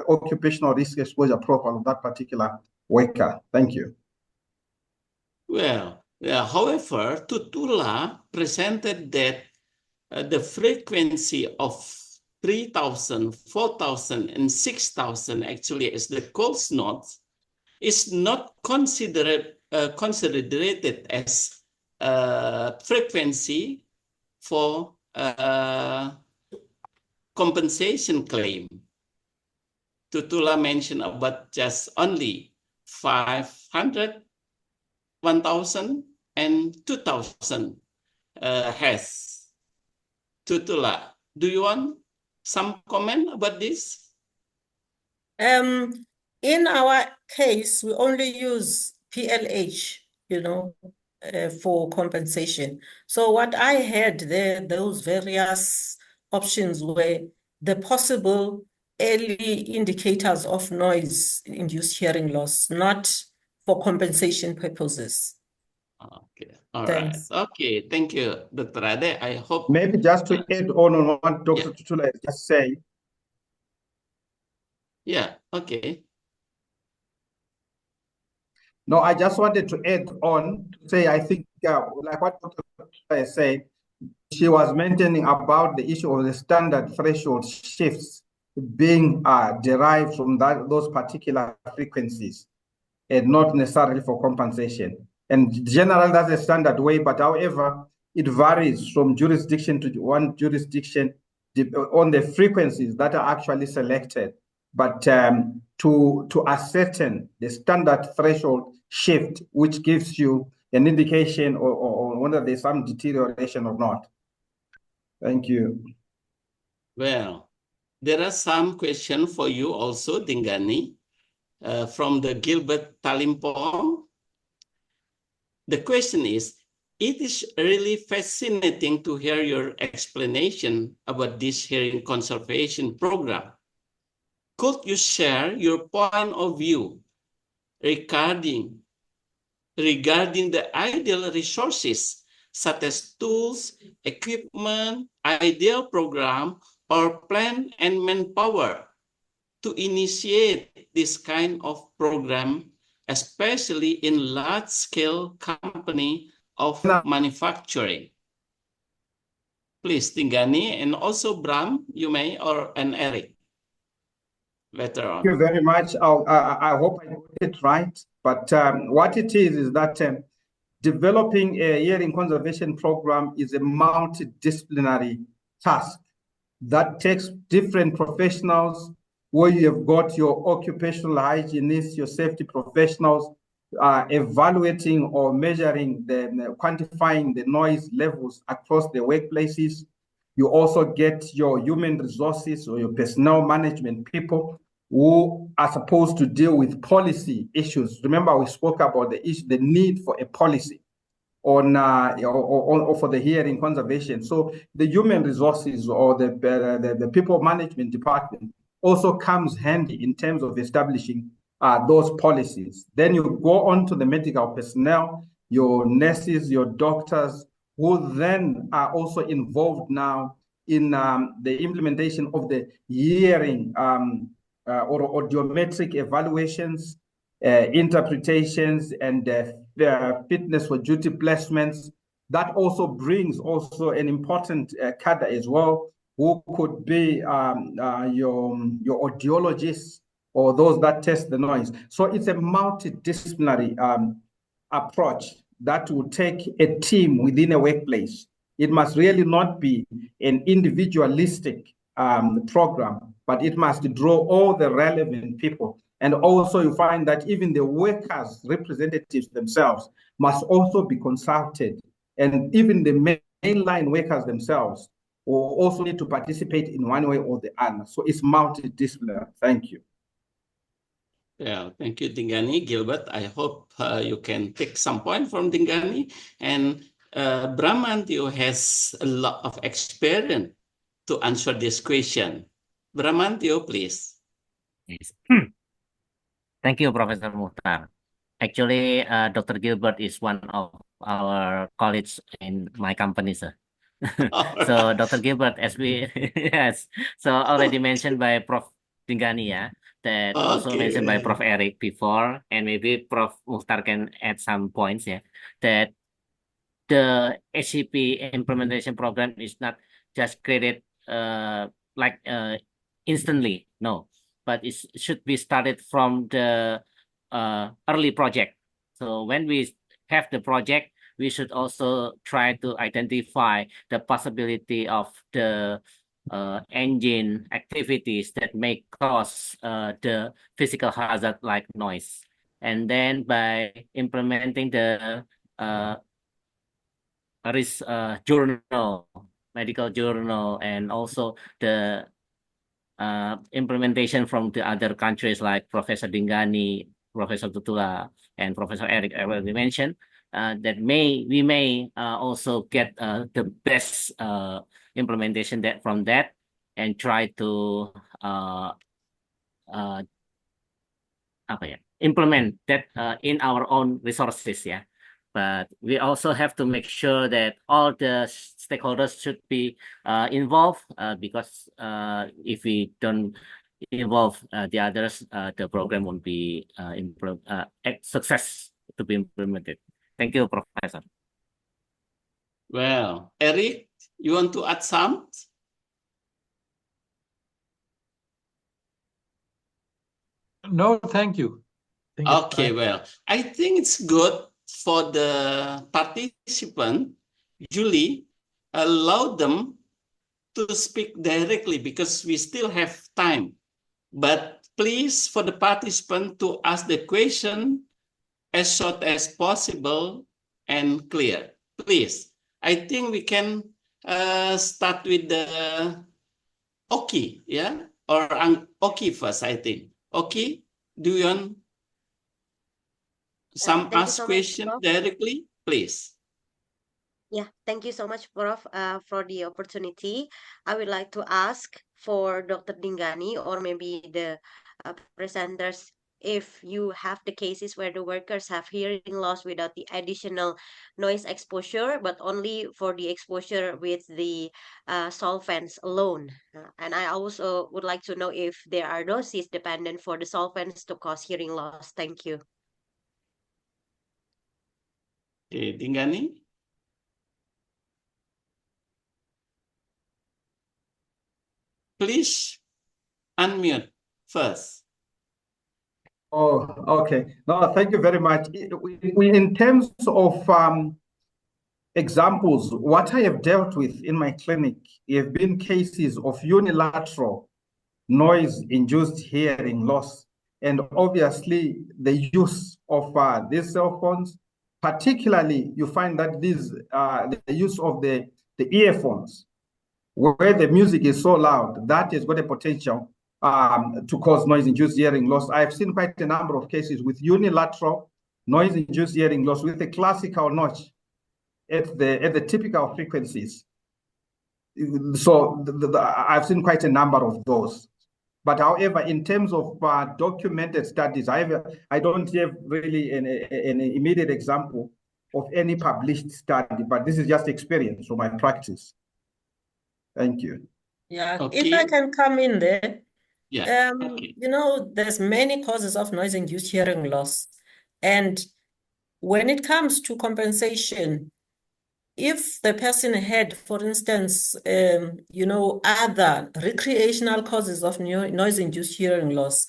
occupational risk exposure profile of that particular worker. Thank you. Well, however, Tutula presented that the frequency of 3,000, 4,000, and 6,000 actually as the Coles notes is not considered as frequency for compensation claim. Tutula mentioned about just only 500, 1,000, and 2,000 has. Tutula, do you want some comment about this? In our case, we only use PLH, for compensation. So what I had there, those various options were the possible early indicators of noise-induced hearing loss, not for compensation purposes. Okay, all Thanks. right. Okay, thank you, Dr. Ade. I hope. Maybe just to add on what Dr. Tutula has just said. Yeah, okay. No, I just wanted to add on to say, I think, like what Dr. Tutula said, she was mentioning about the issue of the standard threshold shifts being derived from those particular frequencies and not necessarily for compensation. And generally, that's a standard way, but however, it varies from jurisdiction to one jurisdiction on the frequencies that are actually selected. But to ascertain the standard threshold shift, which gives you an indication or whether there's some deterioration or not. Thank you. Well, there are some questions for you also, Dinggani, from the Gilbert Talimpong. The question is, it is really fascinating to hear your explanation about this hearing conservation program. Could you share your point of view regarding the ideal resources such as tools, equipment, ideal program, or plan and manpower to initiate this kind of program, especially in large-scale company of manufacturing? Please, Tinggani, and also Bram, you may, and Eric later on. Thank you very much. I hope I got it right. But what it is that developing a hearing conservation program is a multidisciplinary task that takes different professionals, where you have got your occupational hygienists, your safety professionals, evaluating or measuring quantifying the noise levels across the workplaces. You also get your human resources or your personnel management people who are supposed to deal with policy issues. Remember, we spoke about the need for a policy on or for the hearing conservation. So the human resources or the people management department also comes handy in terms of establishing those policies. Then you go on to the medical personnel, your nurses, your doctors, who then are also involved now in the implementation of the hearing or audiometric evaluations, interpretations, and fitness for duty placements. That also brings an important cadre as well, who could be your audiologists or those that test the noise. So it's a multidisciplinary approach that will take a team within a workplace. It must really not be an individualistic program, but it must draw all the relevant people. And also you find that even the workers' representatives themselves must also be consulted. And even the mainline workers themselves will also need to participate in one way or the other. So it's multidisciplinary. Thank you. Yeah, thank you, Dinggani. Gilbert, I hope you can take some point from Dinggani. And Bramantio has a lot of experience to answer this question. Bramantio, please. Yes. Thank you, Professor Muhtar. Actually, Dr. Gilbert is one of our colleagues in my company, sir. So Dr. Gilbert, as we yes, so already mentioned by Prof. Dinggani, yeah, that also mentioned by Prof. Eric before, and maybe Prof. Mukhtar can add some points, yeah, that the HCP implementation program is not just created like instantly, no, but it should be started from the early project. So when we have the project, we should also try to identify the possibility of the engine activities that may cause the physical hazard like noise. And then by implementing the risk journal, medical journal, and also the implementation from the other countries like Professor Dinggani, Professor Tutula, and Professor Eric already mentioned, that we may also get the best implementation from that and try to implement that in our own resources, yeah. But we also have to make sure that all the stakeholders should be involved, because if we don't involve the others, the program won't be success to be implemented. Thank you, Professor. Well, Eric, you want to add some? No, thank you. Okay, well, I think it's good for the participant, Julie, allow them to speak directly because we still have time. But please, for the participant to ask the question as short as possible and clear. Please, I think we can start with the Oki, yeah? Or Oki first, I think. Oki, do you want some ask so question much, directly, please? Yeah, thank you so much, Prof, for the opportunity. I would like to ask for Dr. Dinggani or maybe the presenters if you have the cases where the workers have hearing loss without the additional noise exposure, but only for the exposure with the solvents alone. And I also would like to know if there are doses dependent for the solvents to cause hearing loss. Thank you. Okay, Dinggani? Please unmute first. Oh, okay. No, thank you very much. In terms of examples, what I have dealt with in my clinic have been cases of unilateral noise-induced hearing loss, and obviously the use of these cell phones. Particularly, you find that the use of the earphones, where the music is so loud, that has got a potential to cause noise-induced hearing loss. I've seen quite a number of cases with unilateral noise-induced hearing loss with a classical notch at the typical frequencies. So I've seen quite a number of those. But however, in terms of documented studies, I don't have really an immediate example of any published study, but this is just experience from my practice. Thank you. Yeah, Okay. if I can come in there. Yeah. You know, there's many causes of noise-induced hearing loss. And when it comes to compensation, if the person had, for instance, you know, other recreational causes of noise-induced hearing loss,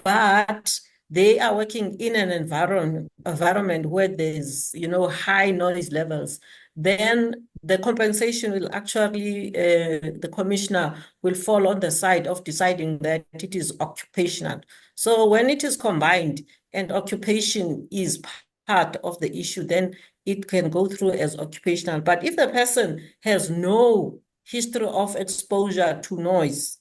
but they are working in an environment where there's, you know, high noise levels, then the compensation will actually, the commissioner will fall on the side of deciding that it is occupational. So when it is combined and occupation is part of the issue, then it can go through as occupational. But if the person has no history of exposure to noise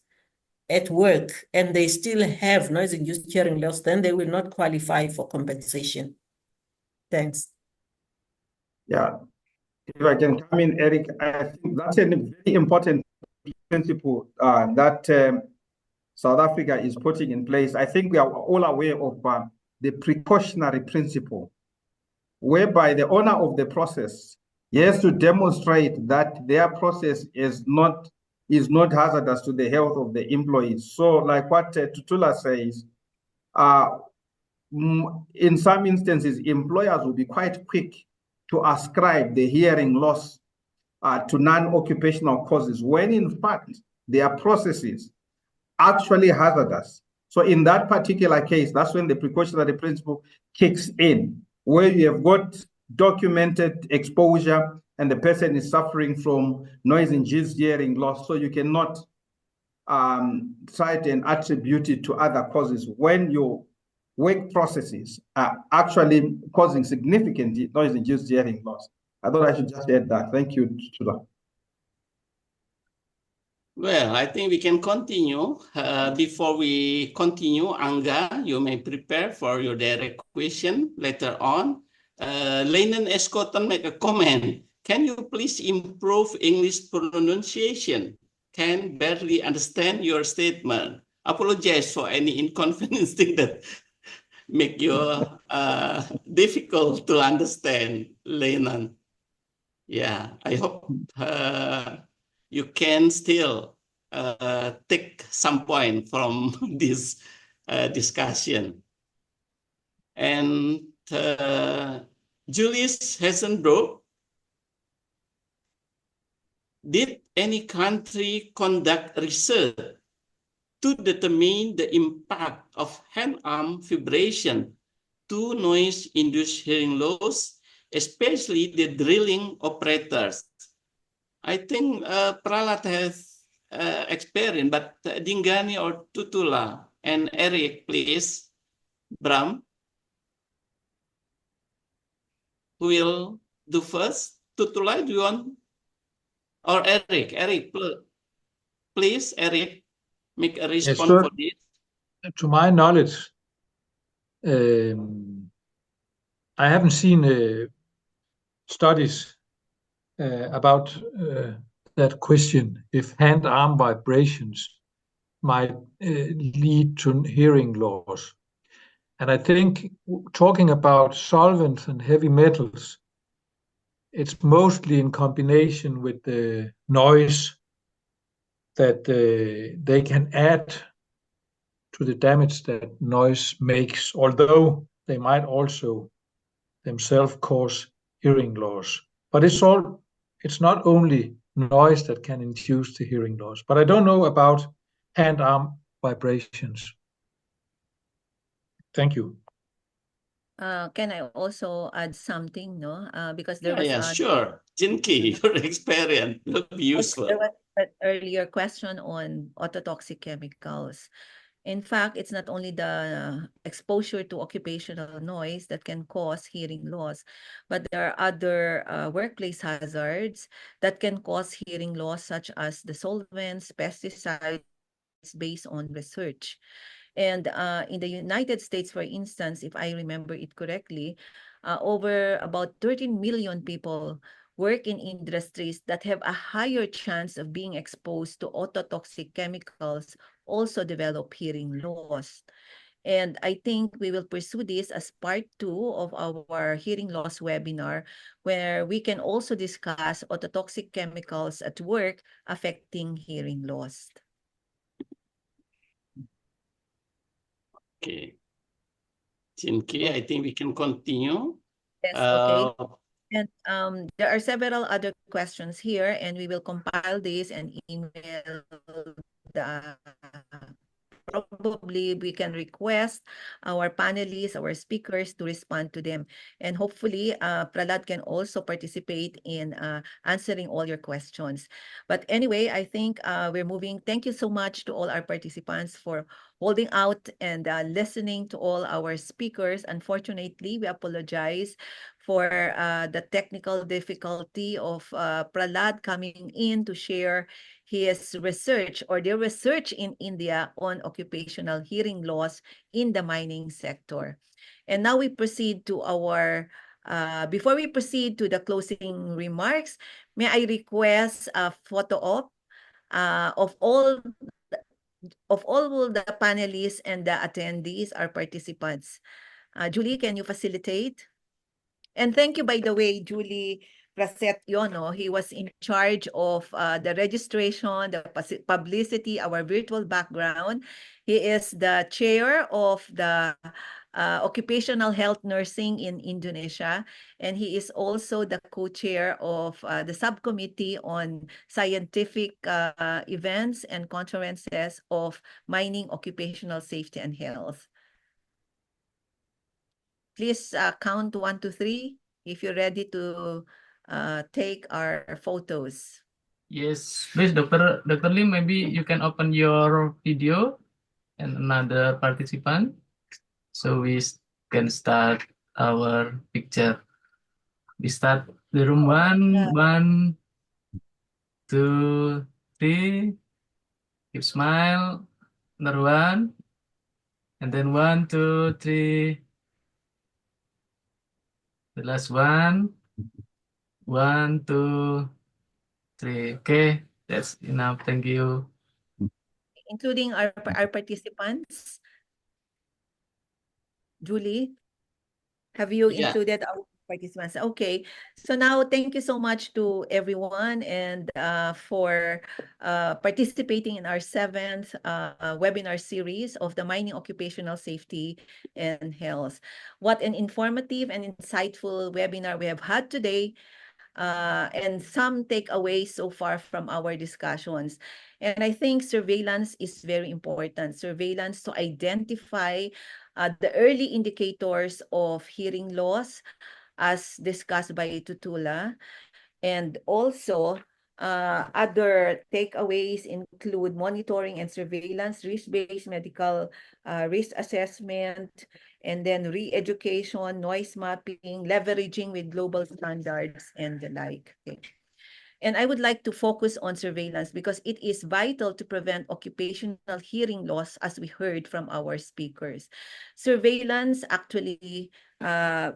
at work and they still have noise-induced hearing loss, then they will not qualify for compensation. Thanks. Yeah. If I can come in, Eric, I think that's a very important principle that South Africa is putting in place. I think we are all aware of the precautionary principle. whereby the owner of the process has to demonstrate that their process is not hazardous to the health of the employees. So like what Tutula says, in some instances, employers will be quite quick to ascribe the hearing loss to non-occupational causes, when in fact their processes actually hazardous. So in that particular case, that's when the precautionary principle kicks in, where you have got documented exposure and the person is suffering from noise-induced hearing loss. So you cannot cite and attribute it to other causes when your work processes are actually causing significant noise-induced hearing loss. I thought I should just add that. Thank you, Tula. Well, I think we can continue. Before we continue, Angga, you may prepare for your direct question later on. Lennon Escoton make a comment. Can you please improve English pronunciation? Can barely understand your statement. Apologize for any inconvenience thing that make you difficult to understand, Lennon. Yeah, I hope you can still take some point from this discussion. And Julius Hasenbrook, did any country conduct research to determine the impact of hand-arm vibration to noise-induced hearing loss, especially the drilling operators? I think Pralat has experience, but Dingani or Tutula and Eric, please. Bram, who will do first? Tutula, do you want? Or Eric? Eric, please, Eric, make a response sure. for this. To my knowledge, I haven't seen studies about that question, if hand-arm vibrations might lead to hearing loss. And I think talking about solvents and heavy metals, it's mostly in combination with the noise that they can add to the damage that noise makes, although they might also themselves cause hearing loss. But it's not only noise that can induce the hearing loss. But I don't know about hand-arm vibrations. Thank you. Can I also add something, no? Because there was sure. Jinky, your experience will be useful. There was an earlier question on ototoxic chemicals. In fact, it's not only the exposure to occupational noise that can cause hearing loss, but there are other workplace hazards that can cause hearing loss, such as the solvents, pesticides, based on research. And in the United States, for instance, if I remember it correctly, over about 13 million people work in industries that have a higher chance of being exposed to ototoxic chemicals also develop hearing loss. And I think we will pursue this as part 2 of our hearing loss webinar, where we can also discuss ototoxic chemicals at work affecting hearing loss. Okay. Jinky, I think we can continue. Yes, okay. And there are several other questions here, and we will compile this and email the probably we can request our panelists, our speakers to respond to them. And hopefully, Prahlad can also participate in answering all your questions. But anyway, I think we're moving. Thank you so much to all our participants for holding out and listening to all our speakers. Unfortunately, we apologize for the technical difficulty of Prahlad coming in to share his research or their research in India on occupational hearing loss in the mining sector. And now we proceed to our, before we proceed to the closing remarks, may I request a photo op of all the panelists and the attendees, our participants. Julie, can you facilitate? And thank you, by the way, Julie Prasetyono. He was in charge of the registration, the publicity, our virtual background. He is the chair of the occupational health nursing in Indonesia, and he is also the co-chair of the subcommittee on scientific events and conferences of mining occupational safety and health. Please count 1 to 3 if you're ready to take our photos. Yes, please, Dr. Lim, maybe you can open your video and another participant, so we can start our picture. We start the room one, 2, 3. Keep smile. Another one, and then 1, 2, 3. The last one. 1, 2, 3. Okay, that's enough. Thank you. Including our participants. Julie, have you included our participants? Okay, so now thank you so much to everyone and for participating in our 7th webinar series of the Mining Occupational Safety and Health. What an informative and insightful webinar we have had today. And some takeaways so far from our discussions. And I think surveillance is very important. Surveillance to identify the early indicators of hearing loss, as discussed by Tutula. And also, other takeaways include monitoring and surveillance, risk-based medical risk assessment, and then re-education, noise mapping, leveraging with global standards, and the like. Okay. And I would like to focus on surveillance because it is vital to prevent occupational hearing loss, as we heard from our speakers. Surveillance actually,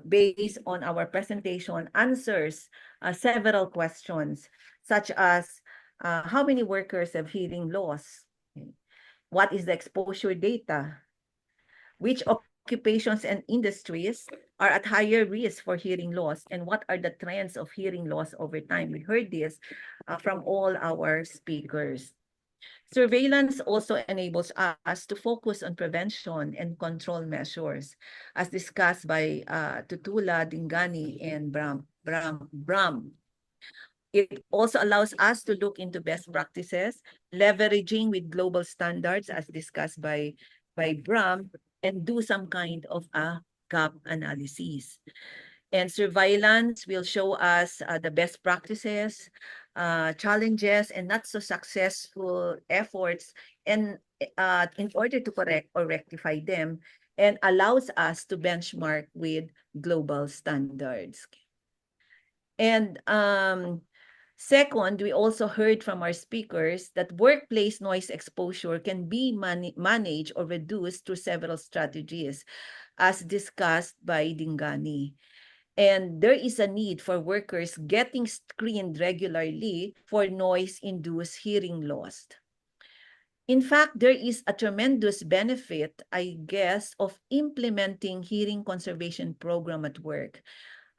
based on our presentation, answers several questions, such as how many workers have hearing loss? What is the exposure data? Which occupations and industries are at higher risk for hearing loss, and what are the trends of hearing loss over time? We heard this from all our speakers. Surveillance also enables us to focus on prevention and control measures, as discussed by Tutula, Dingani, and Bram. It also allows us to look into best practices, leveraging with global standards, as discussed by Bram, and do some kind of a gap analysis. And surveillance will show us the best practices, challenges, and not so successful efforts, and in order to correct or rectify them, and allows us to benchmark with global standards. And second, we also heard from our speakers that workplace noise exposure can be managed or reduced through several strategies, as discussed by Dingani. And there is a need for workers getting screened regularly for noise-induced hearing loss. In fact, there is a tremendous benefit, I guess, of implementing hearing conservation program at work.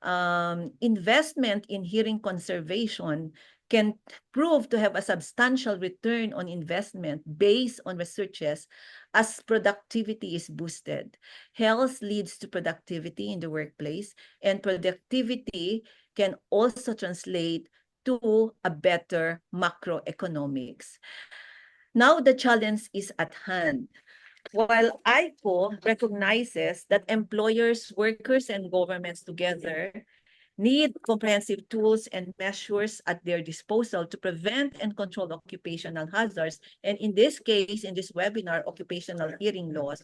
Investment in hearing conservation can prove to have a substantial return on investment based on researches as productivity is boosted. Health leads to productivity in the workplace, and productivity can also translate to a better macroeconomics. Now the challenge is at hand. While ICO recognizes that employers, workers, and governments together need comprehensive tools and measures at their disposal to prevent and control occupational hazards, and in this case, in this webinar, occupational hearing loss,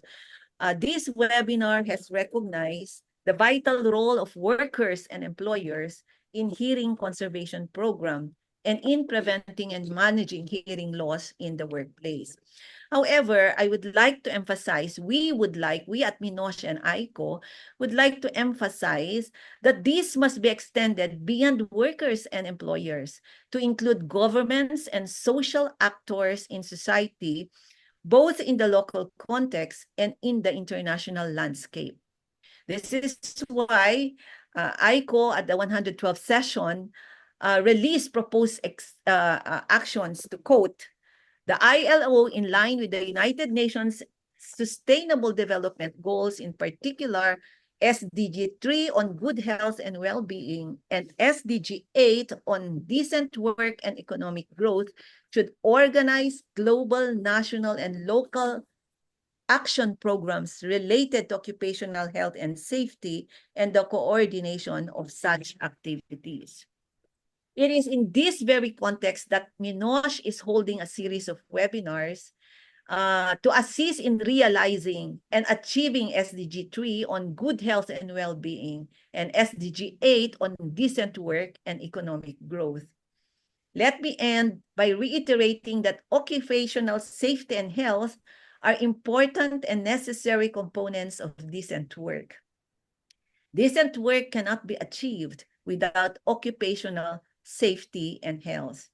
this webinar has recognized the vital role of workers and employers in hearing conservation program and in preventing and managing hearing loss in the workplace. However, I would like to emphasize, we at MINOSH and ICO would like to emphasize that this must be extended beyond workers and employers to include governments and social actors in society, both in the local context and in the international landscape. This is why ICO at the 112th session released proposed actions to quote, the ILO, in line with the United Nations Sustainable Development Goals, in particular SDG 3 on good health and well-being and SDG 8 on decent work and economic growth, should organize global, national, and local action programs related to occupational health and safety and the coordination of such activities. It is in this very context that MINOSH is holding a series of webinars to assist in realizing and achieving SDG 3 on good health and well-being and SDG 8 on decent work and economic growth. Let me end by reiterating that occupational safety and health are important and necessary components of decent work. Decent work cannot be achieved without occupational safety and health.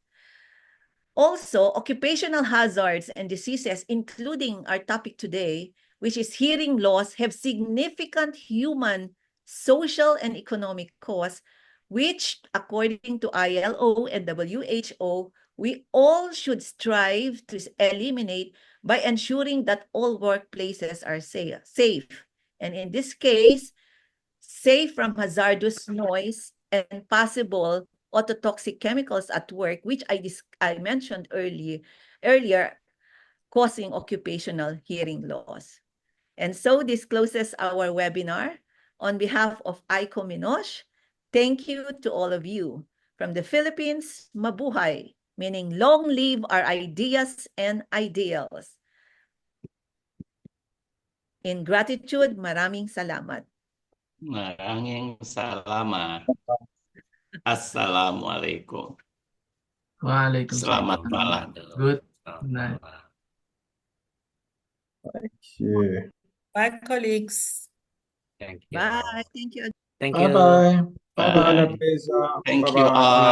Also, occupational hazards and diseases, including our topic today, which is hearing loss, have significant human, social, and economic costs, which, according to ILO and WHO, we all should strive to eliminate by ensuring that all workplaces are safe. And in this case, safe from hazardous noise and possible autotoxic chemicals at work, which I mentioned earlier, causing occupational hearing loss. And so this closes our webinar. On behalf of ICO MINOSH, thank you to all of you. From the Philippines, mabuhay, meaning long live our ideas and ideals. In gratitude, maraming salamat. Maraming salamat. Assalamualaikum. Waalaikumsalam. Selamat malam. Good night. Thank you. Bye, colleagues. Thank you. Bye. Thank you. Thank you. Bye-bye. Bye-bye, Bye. Natesa. Thank you Bye-bye. all.